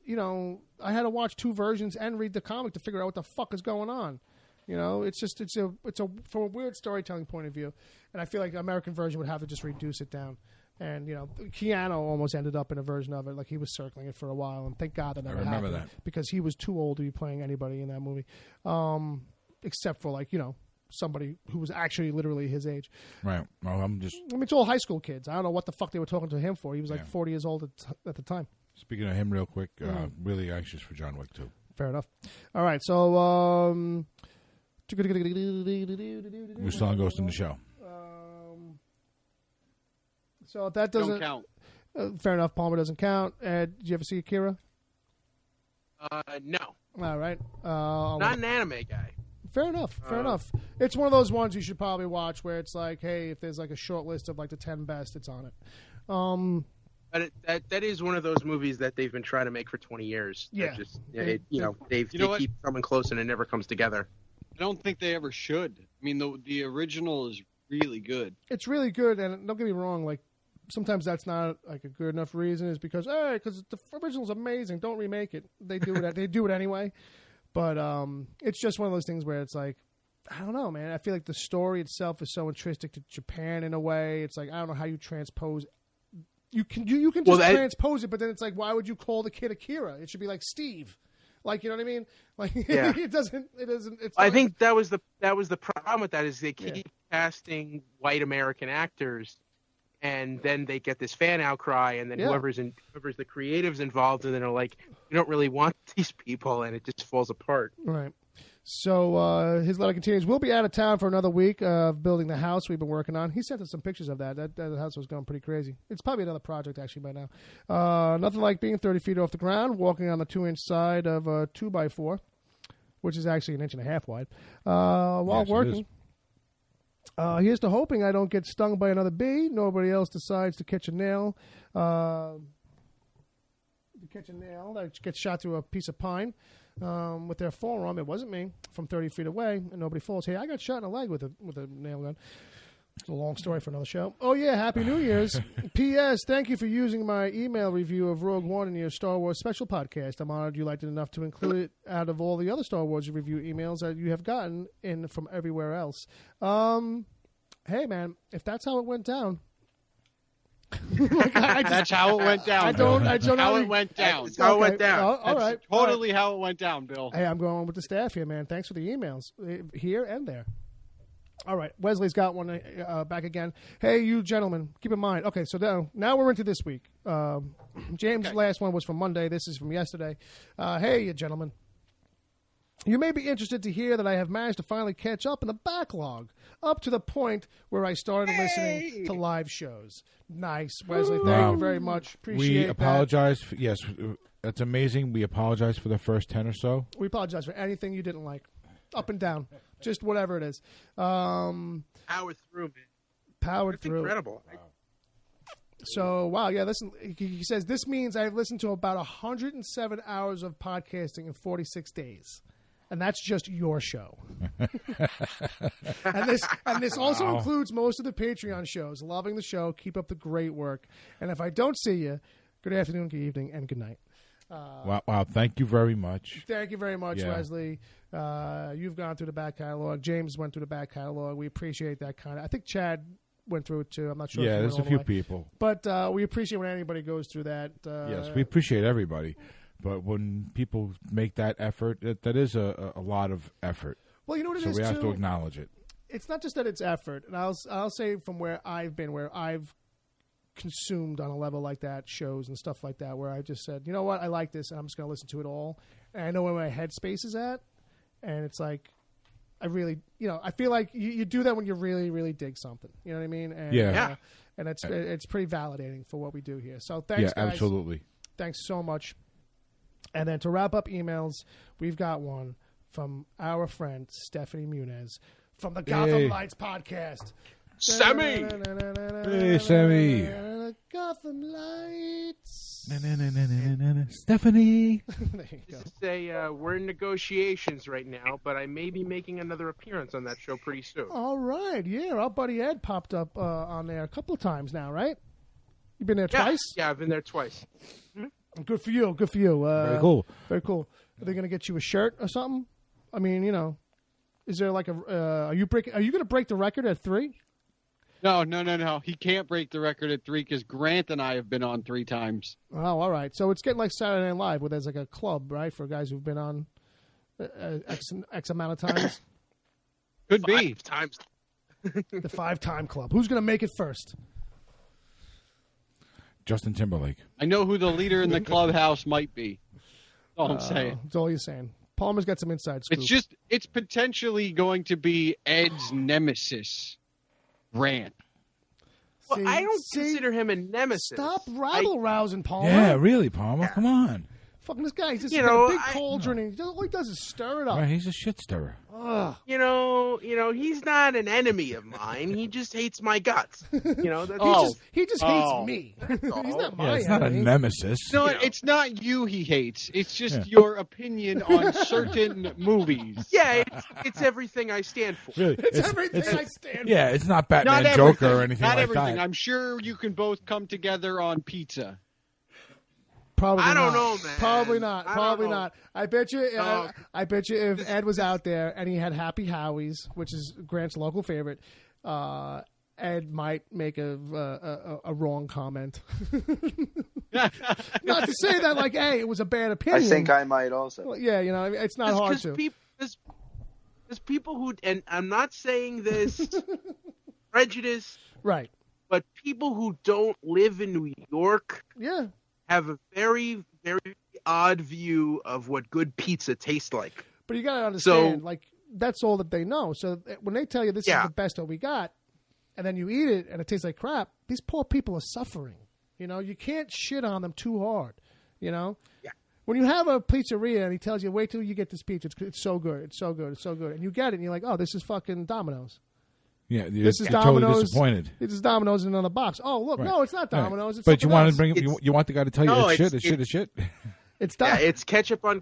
I had to watch two versions and read the comic to figure out what the fuck is going on. It's from a weird storytelling point of view, and I feel like the American version would have to just reduce it down. And, Keanu almost ended up in a version of it. Like, he was circling it for a while, and thank God that never happened. I remember that. Because he was too old to be playing anybody in that movie. Except for, somebody who was actually literally his age. Right. Well, it's all high school kids. I don't know what the fuck they were talking to him for. He was 40 years old at the time. Speaking of him real quick, really anxious for John Wick 2. Fair enough. All right, so... we're still on Ghost in the Shell. So if that doesn't count. Fair enough. Palmer doesn't count. Did you ever see Akira? No. All right. Not an anime guy. Fair enough. It's one of those ones you should probably watch where it's like, hey, if there's like a short list of like the 10 best, it's on it. But that is one of those movies that they've been trying to make for 20 years. Yeah. They keep coming close and it never comes together. I don't think they ever should. I mean, the original is really good. It's really good, and don't get me wrong, like, sometimes that's not like a good enough reason is because the original's amazing, don't remake it. They do it they do it anyway. But it's just one of those things where it's like, I don't know, man. I feel like the story itself is so intrinsic to Japan in a way. It's like, I don't know how you transpose. You can just transpose it, but then it's like, why would you call the kid Akira? It should be like Steve. Like, you know what I mean? Like, yeah. it doesn't. I think that was the problem with that is they keep casting white American actors, and then they get this fan outcry, and then whoever's the creatives involved, and then they're like, we don't really want these people, and it just falls apart. Right. So his letter continues. We'll be out of town for another week of building the house we've been working on. He sent us some pictures of that. That house was going pretty crazy. It's probably another project actually by now. Nothing like being 30 feet off the ground, walking on the 2-inch side of a 2x4, which is actually 1.5 inches wide, while working. Here's to hoping I don't get stung by another bee. Nobody else decides to catch a nail. That gets shot through a piece of pine with their forearm. It wasn't me from 30 feet away, and nobody falls. Hey, I got shot in the leg with a nail gun. It's a long story for another show. Oh, yeah, Happy New Year's. P.S. Thank you for using my email review of Rogue One in your Star Wars special podcast. I'm honored you liked it enough to include it out of all the other Star Wars review emails that you have gotten in from everywhere else. Hey, man, if that's how it went down. That's how it went down. I don't know how it went down. That's how it went down. All right. Totally how it went down, Bill. Hey, I'm going with the staff here, man. Thanks for the emails here and there. All right. Wesley's got one back again. Hey, you gentlemen, keep in mind. Okay, so now we're into this week. James' last one was from Monday. This is from yesterday. Hey, you gentlemen. You may be interested to hear that I have managed to finally catch up in the backlog, up to the point where I started listening to live shows. Nice, Wesley. Thank you very much. Appreciate We apologize. Yes, that's amazing. We apologize for the first 10 or so. We apologize for anything you didn't like, up and down, just whatever it is. Power through, man. Powered That's through. Incredible. Wow. So, wow, yeah, listen, he says, this means I've listened to about 107 hours of podcasting in 46 days. And that's just your show. and this also includes most of the Patreon shows. Loving the show. Keep up the great work. And if I don't see you, good afternoon, good evening, and good night. Wow. Thank you very much. Thank you very much, Wesley. You've gone through the back catalog. James went through the back catalog. We appreciate that kind of. I think Chad went through it too. I'm not sure. Yeah, there's a few people. But we appreciate when anybody goes through that. Yes, we appreciate everybody. But when people make that effort, that is a lot of effort. Well, you know what it is, so we have too? to acknowledge it. It's not just that it's effort. And I'll say from where I've been, where I've consumed on a level like that, shows and stuff like that, where I just said, you know what, I like this, and I'm just going to listen to it all. And I know where my headspace is at. And it's like, I really, I feel like you do that when you really, really dig something. You know what I mean? And, and it's pretty validating for what we do here. So thanks, guys. Absolutely. Thanks so much. And then to wrap up emails, we've got one from our friend Stephanie Muniz from the Gotham Lights podcast. Sammy! Hey, Sammy. Gotham Lights. Stephanie. There you go. Say we're in negotiations right now, but I may be making another appearance on that show pretty soon. All right. Yeah, our buddy Ed popped up on there a couple of times now, right? You've been there twice? Yeah, I've been there twice. Good for you. Good for you. Very cool. Very cool. Are they going to get you a shirt or something? I mean, is there like are you going to break the record at 3? No. He can't break the record at 3 because Grant and I have been on 3 times. Oh, all right. So it's getting like Saturday Night Live, where there's like a club, right, for guys who've been on X amount of times. Could be 5 times. The 5-time club. Who's going to make it first? Justin Timberlake. I know who the leader in the clubhouse might be. That's all I'm saying. That's all you're saying. Palmer's got some inside scoop. It's potentially going to be Ed's nemesis, Grant. Well, I don't consider him a nemesis. Stop rabble-rousing, Palmer. Yeah, really, Palmer. Come on. Fucking this guy. He's just got a big cauldron, and all he does is stir it up. Right, he's a shit stirrer. Ugh. You know, he's not an enemy of mine. He just hates my guts. You know, he just hates me. He's not my it's not a nemesis. No, it's not you he hates. It's just your opinion on certain movies. Yeah, it's everything I stand for. Really, It's everything I stand for. Yeah, it's not Batman, Not Joker, everything. or anything Not like everything. that. I'm sure you can both come together on pizza. Probably I don't not. know, man. Probably not. I Probably don't know. not. I bet you. No. I bet you if Ed was out there and he had Happy Howie's, which is Grant's local favorite, Ed might make a wrong comment. Not to say that like, hey, it was a bad opinion. I think I might also. Well, yeah, you know, it's not hard to. There's people who, and I'm not saying this prejudice, Right. but people who don't live in New York Yeah. have a very, very odd view of what good pizza tastes like. But you got to understand, So- like, that's all that they know. So when they tell you this is the best that we got, and then you eat it and it tastes like crap, these poor people are suffering. You know, you can't shit on them too hard. You know? Yeah. When you have a pizzeria and he tells you, wait till you get this pizza, it's so good, it's so good, it's so good. And you get it and you're like, oh, this is fucking Domino's. Yeah, This is totally Domino's. disappointed. This is Domino's in another box. Oh, look, Right. no, it's not Right. Domino's. It's But you something want else. to bring you want the guy to tell you No, it's shit, it's- it's shit, it's shit. It's Yeah, not. it's ketchup on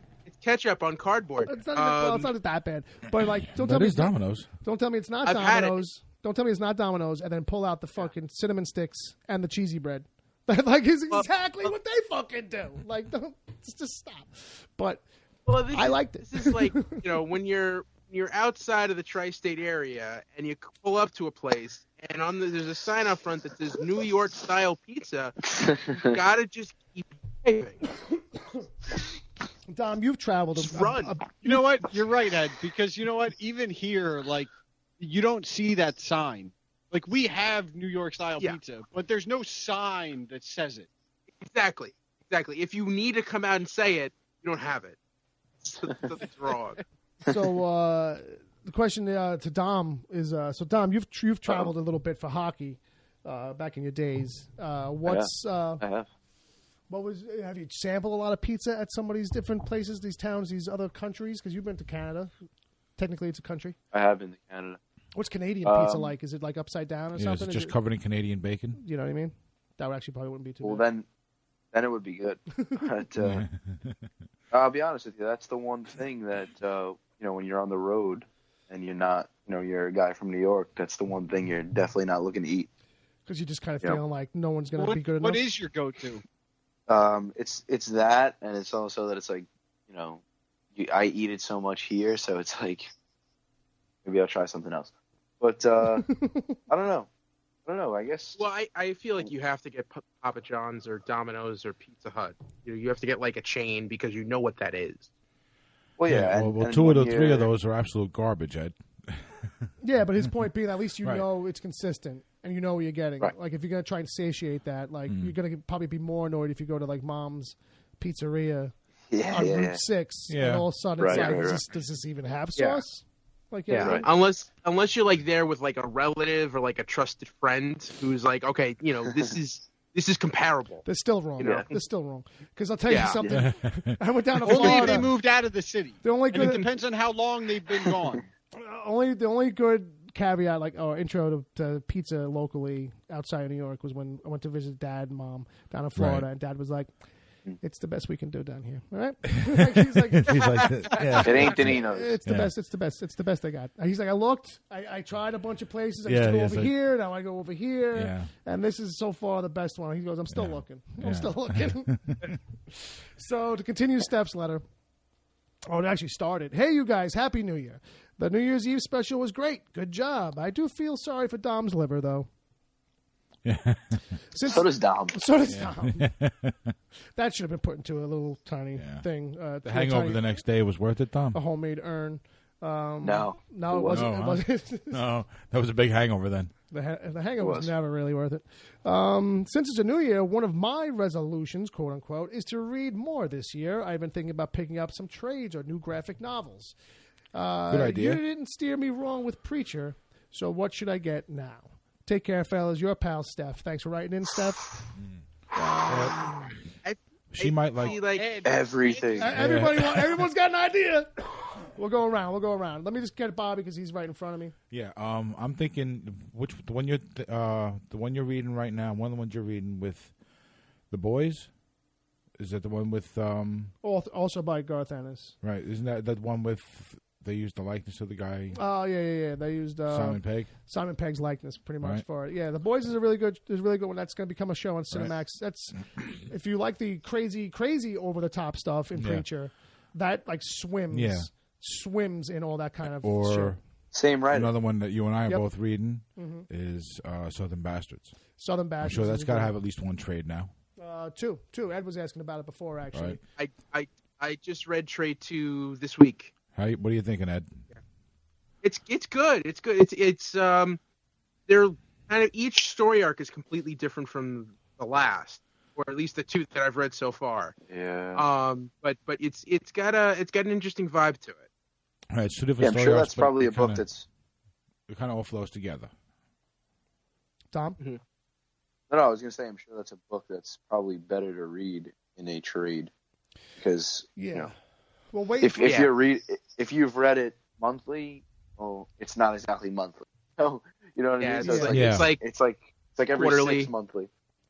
cardboard. It's not, well, it's not that bad. But like, don't That tell me is it's not- Domino's. Don't tell me it's not I've had it. Domino's. Don't tell me it's not Domino's, and then pull out the fucking cinnamon sticks and the cheesy bread. That like is exactly what they fucking do. Like, don't just stop. But I liked it. This is like, you know, when you're outside of the tri-state area and you pull up to a place and there's a sign out front that says New York style pizza. You gotta just keep driving. Dom, you've traveled. Run. You know what? You're right, Ed, because you know what? Even here, like, you don't see that sign. Like, we have New York style pizza, but there's no sign that says it. Exactly. If you need to come out and say it, you don't have it. Something's wrong. So the question to Dom is: so Dom, you've traveled a little bit for hockey back in your days. I have. What have you sampled a lot of pizza at some of these different places, these towns, these other countries? Because you've been to Canada. Technically, it's a country. I have been to Canada. What's Canadian pizza like? Is it like upside down or Yeah, something? is it just covered in Canadian bacon? You know what I mean? That would actually probably wouldn't be too Well, bad. then it would be good. But I'll be honest with you. That's the one thing that you know, when you're on the road and you're not, you know, you're a guy from New York. That's the one thing you're definitely not looking to eat. Because you just kind of feeling like no one's going to be good enough. What is your go-to? It's that, and it's also that it's like, you know, I eat it so much here, so it's like maybe I'll try something else. But I don't know. I guess. Well, I feel like you have to get Papa John's or Domino's or Pizza Hut. You have to get like a chain because you know what that is. Well, yeah. Well, and two of the when three you're- of those are absolute garbage, Ed. Yeah, but his point being, at least you Right. know it's consistent and you know what you're getting. Right. Like if you're going to try and satiate that, like you're going to probably be more annoyed if you go to like Mom's Pizzeria on Route 6 and all of a sudden it's Right, like, right. Does this even have Yeah. sauce? Like, Yeah, Right. unless you're like there with like a relative or like a trusted friend who's like, okay, you know, this is comparable. They're still wrong. Yeah. They're still wrong. Because I'll tell you Yeah. something. I went down to Only if Florida. they moved out of the city. The only And it good, depends on how long they've been gone. the only good caveat, like or intro to pizza locally outside of New York was when I went to visit Dad and Mom down in Florida, Right. and Dad was like, "It's the best we can do down here." All right, like, he's like, He's like, yeah. It ain't Danino's. It's the best. It's the best. It's the best I got. He's like, I looked. I tried a bunch of places. I Yeah, used to go yeah, over it's like- here. Now I go over here. Yeah. And this is so far the best one. He goes, I'm still looking. I'm Yeah. still looking. So to continue Steph's letter. Oh, it actually started. Hey, you guys. Happy New Year. The New Year's Eve special was great. Good job. I do feel sorry for Dom's liver, though. So does Dom. So does Dom. That should have been put into a little tiny thing. The hangover the next day was worth it, Dom? A homemade urn. No, it wasn't. No, It wasn't. No, that was a big hangover then. The hangover was never really worth it. Since it's a new year, one of my resolutions, quote unquote, is to read more this year. I've been thinking about picking up some trades or new graphic novels. Good idea. You didn't steer me wrong with Preacher, so what should I get now? Take care, fellas. Your pal, Steph. Thanks for writing in, Steph. She might like everything. Everyone's got an idea. We'll go around. Let me just get Bobby because he's right in front of me. Yeah, I'm thinking the one you're reading right now. One of the ones you're reading with the boys. Is that the one with also by Garth Ennis? Right, isn't that one with they used the likeness of the guy? Oh yeah. They used Simon Pegg. Simon Pegg's likeness, pretty much for it. Yeah, the boys is a really good one. That's going to become a show on Cinemax. Right. That's if you like the crazy over the top stuff in Preacher, that like swims in all that kind of shit. Same writer. Another one that you and I are both reading is Southern Bastards. Southern Bastards. I'm sure that's got to have at least one trade now. Two. Ed was asking about it before, actually. Right. I just read trade 2 this week. What are you thinking, Ed? It's good. It's good. It's they're kind of each story arc is completely different from the last, or at least the 2 that I've read so far. Yeah. But it's got an interesting vibe to it. All right, it's 2 different story I'm sure arcs, that's probably a book that's. It kind of all flows together. Tom? Mm-hmm. No, I was going to say I'm sure that's a book that's probably better to read in a trade because Well, wait. If you've read it monthly, it's not exactly monthly. So you know what I mean? So it's like every quarterly. 6 monthly.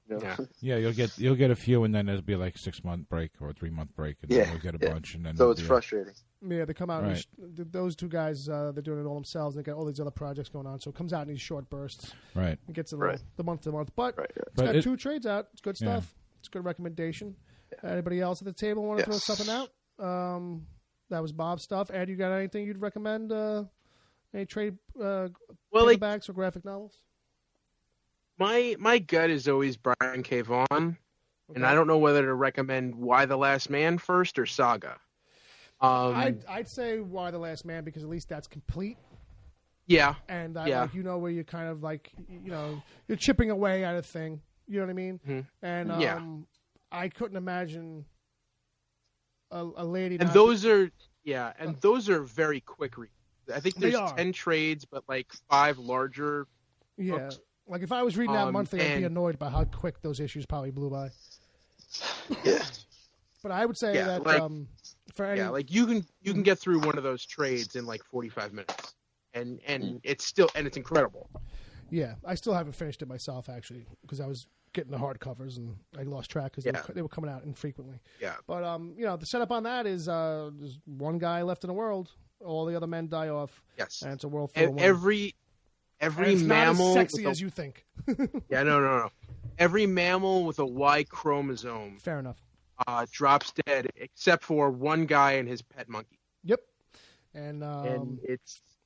You know? Yeah, you'll get a few, and then there'll be like 6-month break or a 3-month break, and then you'll get a bunch, and then so it's frustrating. Yeah, they come out. Those 2 guys, they're doing it all themselves. They got all these other projects going on, so it comes out in these short bursts. Right. It gets the month to month, but it's got 2 trades out. It's good stuff. Yeah. It's a good recommendation. Anybody else at the table want to throw something out? That was Bob's stuff. Ed, you got anything you'd recommend? Any trade paperbacks or graphic novels? My gut is always Brian K. Vaughan, and I don't know whether to recommend Why the Last Man first or Saga. I'd say Why the Last Man because at least that's complete. Yeah. And like, where you're kind of like you're chipping away at a thing. You know what I mean? Mm-hmm. And I couldn't imagine a lady. And those are very quick reads. I think there's 10 trades, but like 5 larger books. Like if I was reading that monthly, I'd be annoyed by how quick those issues probably blew by. Yeah. But I would say that like you can get through one of those trades in like 45 minutes, and it's incredible. Yeah, I still haven't finished it myself actually because I was getting the hardcovers and I lost track because they were coming out infrequently. Yeah. But the setup on that is there's one guy left in the world, all the other men die off. Yes. And it's a world full of women. Every it's mammal not as sexy as you think. No. Every mammal with a Y chromosome. Fair enough. Drops dead, except for one guy and his pet monkey. Yep. And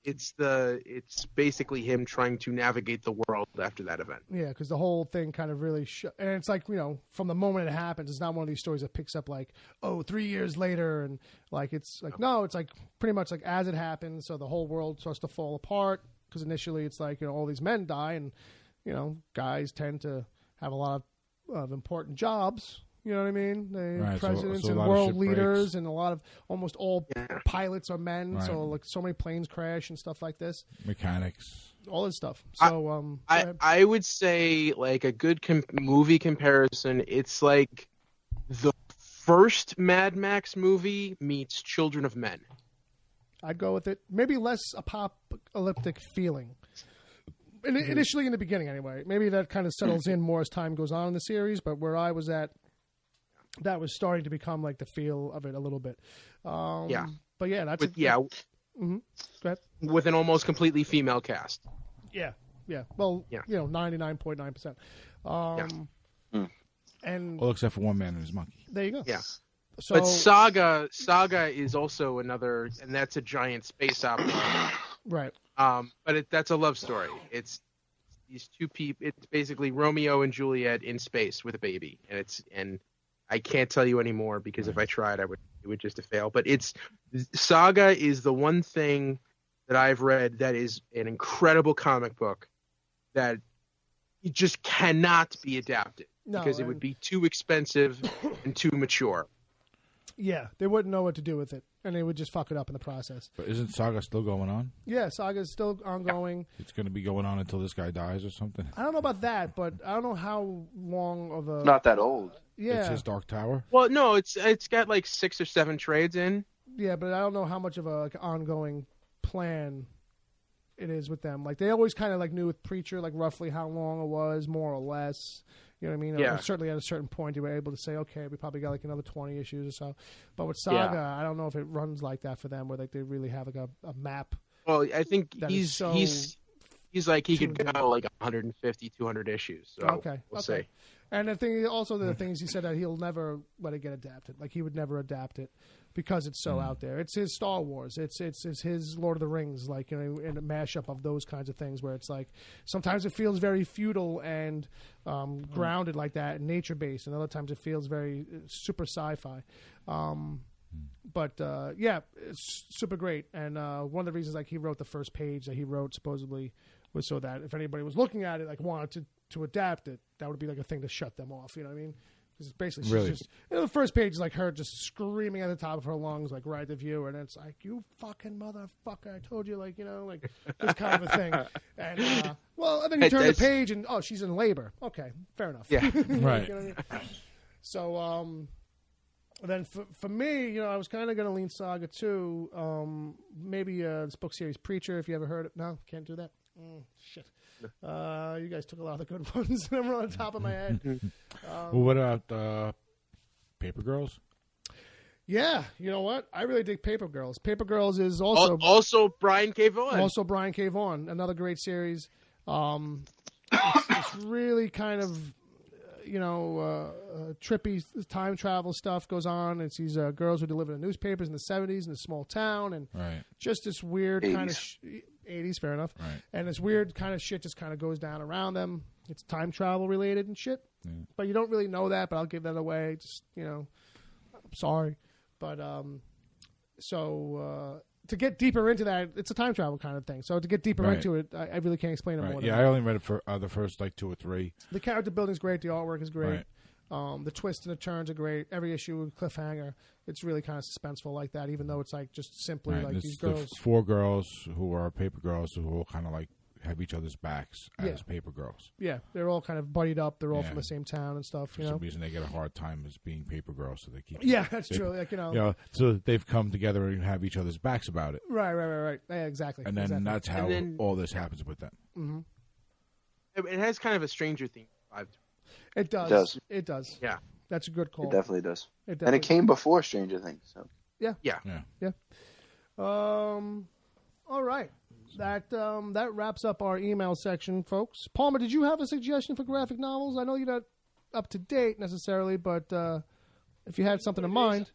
it's basically him trying to navigate the world after that event. Yeah, because the whole thing kind of really and it's like from the moment it happens, it's not one of these stories that picks up like 3 years later and like it's like no, it's like pretty much like as it happens. So the whole world starts to fall apart because initially it's like all these men die and guys tend to have a lot of important jobs. You know what I mean? Presidents and world leaders and a lot of almost all pilots are men. Right. So like so many planes crash and stuff like this. Mechanics. All this stuff. So I would say like a good movie comparison. It's like the first Mad Max movie meets Children of Men. I'd go with it. Maybe less apocalyptic feeling. Initially in the beginning anyway. Maybe that kind of settles in more as time goes on in the series. But where I was at, that was starting to become like the feel of it a little bit. But yeah, that's mm-hmm. Go ahead. With an almost completely female cast. Yeah. Well, 99.9%. And except for one man and his monkey. There you go. Yeah. So, but Saga is also another, and that's a giant space opera. Right. But that's a love story. It's these two people. It's basically Romeo and Juliet in space with a baby, and I can't tell you anymore because if I tried, it would just fail. But Saga is the one thing that I've read that is an incredible comic book that it just cannot be adapted because it would be too expensive and too mature. Yeah, they wouldn't know what to do with it, and they would just fuck it up in the process. But isn't Saga still going on? Yeah, Saga's still ongoing. It's going to be going on until this guy dies or something? I don't know about that, but I don't know how long of a... Not that old. Yeah. It's his Dark Tower? Well, no, it's got like 6 or 7 trades in. Yeah, but I don't know how much of a ongoing plan it is with them. Like, they always kind of like knew with Preacher, like roughly how long it was, more or less. You know what I mean? Yeah. Certainly at a certain point, you were able to say, okay, we probably got like another 20 issues or so. But with Saga, I don't know if it runs like that for them, where like they really have like a map. Well, I think he's like he could go like 150, 200 issues. So we'll see. And the thing, also the things he said that he'll never let it get adapted. Like he would never adapt it because it's so out there. It's his Star Wars. It's his Lord of the Rings. Like, you know, in a mashup of those kinds of things where it's like sometimes it feels very feudal and grounded like that and nature based, and other times it feels very super sci-fi. But it's super great. And one of the reasons like he wrote the first page that he wrote supposedly was so that if anybody was looking at it like wanted to adapt it, that would be like a thing to shut them off. You know what I mean? Because basically she's just, you know, the first page is like her just screaming at the top of her lungs, like right at the viewer, and it's like, you fucking motherfucker, I told you, like, you know, like this kind of a thing. And and then you turn the page and she's in labor. Okay, fair enough. Yeah, right. You know what I mean? So then for me, you know, I was kind of going to lean Saga too. Maybe this book series Preacher, if you ever heard it. No, can't do that. Shit. You guys took a lot of the good ones. They were on the top of my head. Well, what about Paper Girls? Yeah, you know what? I really dig Paper Girls. Paper Girls is also Brian K. Vaughan. Also Brian K. Vaughan, another great series. It's really kind of, trippy time travel stuff goes on. It's these girls who deliver the newspapers in the 70s in a small town, and just this weird 80s. kind of 80s, fair enough. Right. And this weird kind of shit just kind of goes down around them. It's time travel related and shit. Yeah. But you don't really know that, but I'll give that away. Just, I'm sorry. But to get deeper into that, it's a time travel kind of thing. So to get deeper into it, I really can't explain it more. Yeah, I only read it for the first like 2 or 3. The character building's great. The artwork is great. The twists and the turns are great. Every issue with cliffhanger. It's really kind of suspenseful like that, even though it's like just simply like these girls. 4 girls who are paper girls who all kind of like have each other's backs as paper girls. Yeah, they're all kind of buddied up. They're all from the same town and stuff. For some reason, they get a hard time as being paper girls, so they keep. Yeah, that's true. Like, so they've come together and have each other's backs about it. Right. Yeah, exactly. And then that's how all this happens with them. Mm-hmm. It has kind of a Stranger Things vibe. It does. It does. Yeah. That's a good call. It definitely does. And it came before Stranger Things. So. Yeah. All right. That wraps up our email section, folks. Palmer, did you have a suggestion for graphic novels? I know you're not up to date necessarily, but if you had something in mind.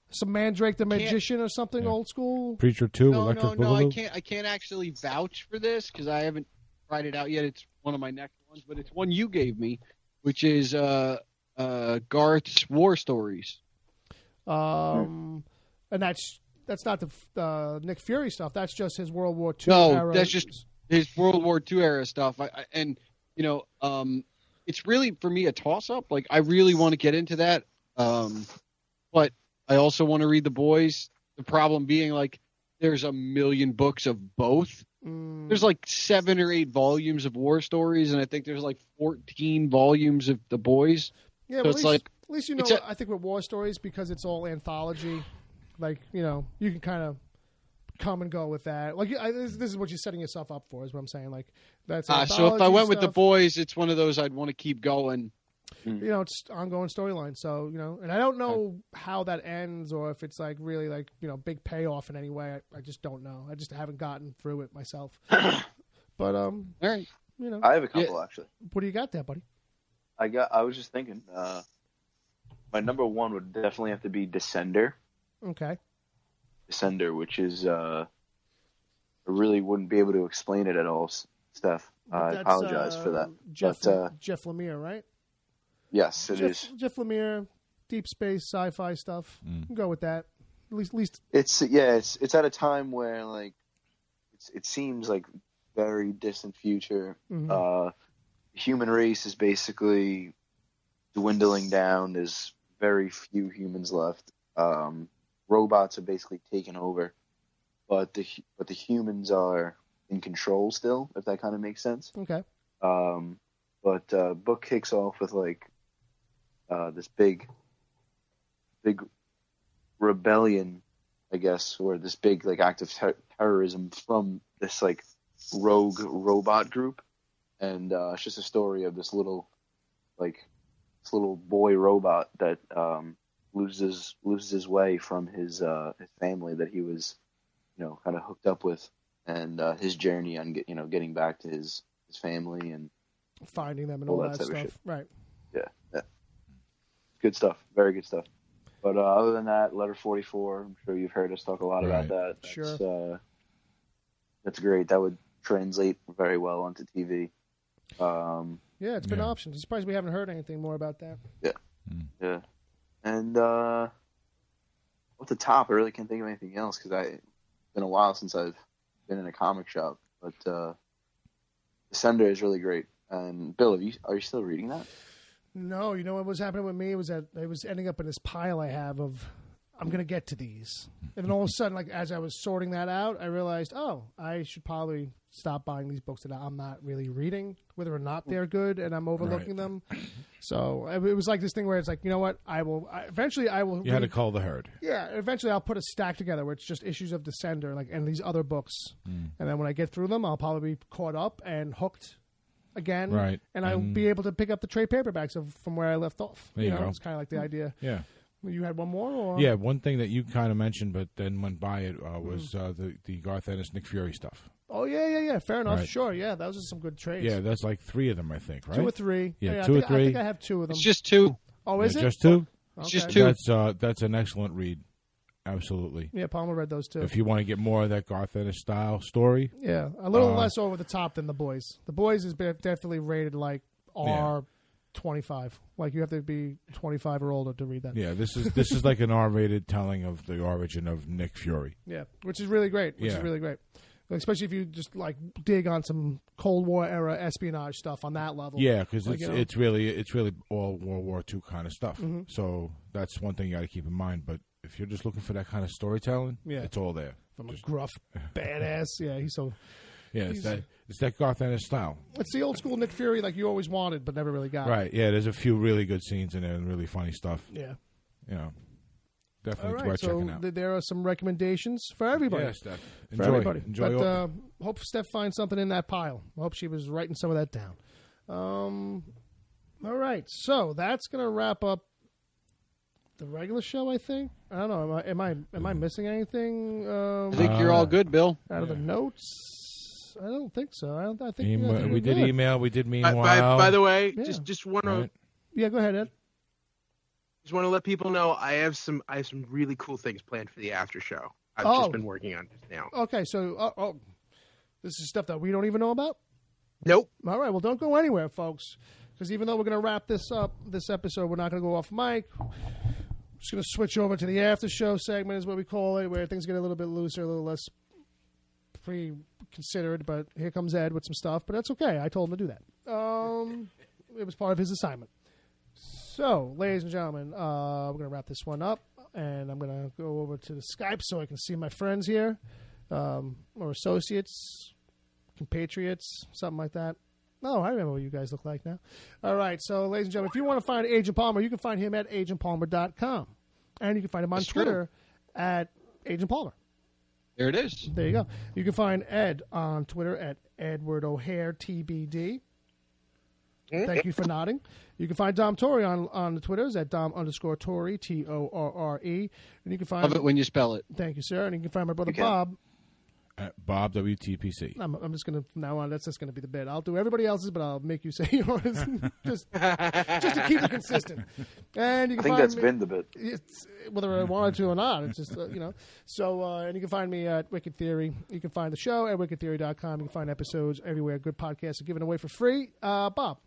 Some Mandrake the Magician or something old school? Preacher 2, Electric Boogaloo? I can't actually vouch for this because I haven't tried it out yet. It's one of my next ones, but it's one you gave me, which is Garth's War Stories. And that's not the Nick Fury stuff. That's just his World War II era. No, that's just his World War II era stuff. It's really, for me, a toss-up. Like, I really want to get into that. But I also want to read The Boys. The problem being, like, there's a million books of both. There's like 7 or 8 volumes of War Stories, and I think there's like 14 volumes of The Boys. Yeah, so at least you know. I think with War Stories, because it's all anthology, like, you can kind of come and go with that. Like, this is what you're setting yourself up for, is what I'm saying. Like, that's so if I went with The Boys, it's one of those I'd want to keep going. It's ongoing storyline. So, and I don't know how that ends, or if it's like really like, big payoff in any way. I just don't know. I just haven't gotten through it myself. But all right. I have a couple actually. What do you got there, buddy? I was just thinking, my number 1 would definitely have to be Descender. Okay. Descender, which is I really wouldn't be able to explain it at all. Steph. I apologize for that. Jeff Lemire, right? Yes, it is. Jeff Lemire, deep space sci-fi stuff. Go with that. At least it's at a time where like it seems like very distant future. The human race is basically dwindling down. There's very few humans left. Robots are basically taken over, but the humans are in control still, if that kind of makes sense. Okay. But book kicks off with like this big rebellion, I guess, or this big like act of terrorism from this like rogue robot group, and it's just a story of this little boy robot that loses his way from his family that he was, kind of hooked up with, and his journey on getting back to his family and finding them and all that stuff. Right. Yeah. Good stuff. Very good stuff. But other than that, Letter 44, I'm sure you've heard us talk a lot about that. Sure. That's great. That would translate very well onto TV. Yeah, it's been optioned. I'm surprised we haven't heard anything more about that. Yeah. Yeah. And off the top, I really can't think of anything else because it's been a while since I've been in a comic shop. But Descender is really great. And Bill, are you still reading that? No, you know what was happening with me was that it was ending up in this pile I have of I'm going to get to these. And then all of a sudden, like as I was sorting that out, I realized, I should probably stop buying these books that I'm not really reading, whether or not they're good, and I'm overlooking them. So it was like this thing where it's like, you know what, eventually I will. You had to call the herd. Yeah, eventually I'll put a stack together where it's just issues of Descender, and these other books, and then when I get through them, I'll probably be caught up and hooked again, right? And I'll be able to pick up the trade paperbacks from where I left off. There you go. It's kind of like the idea. Yeah. You had one more? Or? Yeah, one thing that you kind of mentioned, but then went by it was the Garth Ennis, Nick Fury stuff. Oh, yeah. Fair enough. Right. Sure, yeah. Those are some good trades. Yeah, that's like 3 of them, I think, right? 2 or 3. Yeah, 2 or 3. I think I have 2 of them. It's just 2. Oh, is it? Just 2? It's just 2. That's an excellent read. Absolutely. Yeah, Palmer read those too. If you want to get more of that Garth Ennis style story. Yeah, a little less over the top than The Boys. The Boys is definitely rated like R25. Like you have to be 25 or older to read that. Yeah, this is like an R-rated telling of the origin of Nick Fury. Yeah, which is really great. Especially if you just like dig on some Cold War era espionage stuff on that level. Yeah, because it's really all World War II kind of stuff. Mm-hmm. So that's one thing you got to keep in mind. But if you're just looking for that kind of storytelling, it's all there. From a gruff badass, he's so. Yeah, it's that Garth Ennis style. It's the old school Nick Fury like you always wanted, but never really got. Right. Yeah, there's a few really good scenes in there and really funny stuff. Yeah. Definitely worth checking out. There are some recommendations for everybody. Yeah, Steph. Enjoy. Hope Steph finds something in that pile. I hope she was writing some of that down. All right, so that's gonna wrap up the regular show. I think. I don't know. Am I missing anything? I think you're all good, Bill. Out of the notes, I don't think so. I think we did email. We did meanwhile. By the way, just want to. Yeah, go ahead, Ed. Just want to let people know I have some really cool things planned for the after show. I've just been working on just now. Okay, so this is stuff that we don't even know about? Nope. All right, well, don't go anywhere, folks, because even though we're going to wrap this up, this episode, we're not going to go off mic. We're just going to switch over to the after show segment is what we call it, where things get a little bit looser, a little less pre-considered, but here comes Ed with some stuff, but that's okay. I told him to do that. It was part of his assignment. So, ladies and gentlemen, we're going to wrap this one up, and I'm going to go over to the Skype so I can see my friends here, or associates, compatriots, something like that. Oh, I remember what you guys look like now. All right, so, ladies and gentlemen, if you want to find Agent Palmer, you can find him at agentpalmer.com, and you can find him on Twitter at Agent Palmer. There it is. There you go. You can find Ed on Twitter at Edward O'Hare TBD. Thank you for nodding. You can find Dom Torrey on the Twitters at Dom_Torrey, Torre. And you can find Love it when you spell it. Thank you, sir. And you can find my brother Bob At Bob WTPC. I'm just going to, from now on, that's just going to be the bit. I'll do everybody else's, but I'll make you say yours. just to keep it consistent. And you can I think that's been the bit. It's, whether I wanted to or not. It's just, So, and you can find me at Wicked Theory. You can find the show at wickedtheory.com. You can find episodes everywhere. Good podcasts are given away for free. Bob,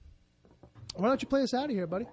why don't you play us out of here, buddy?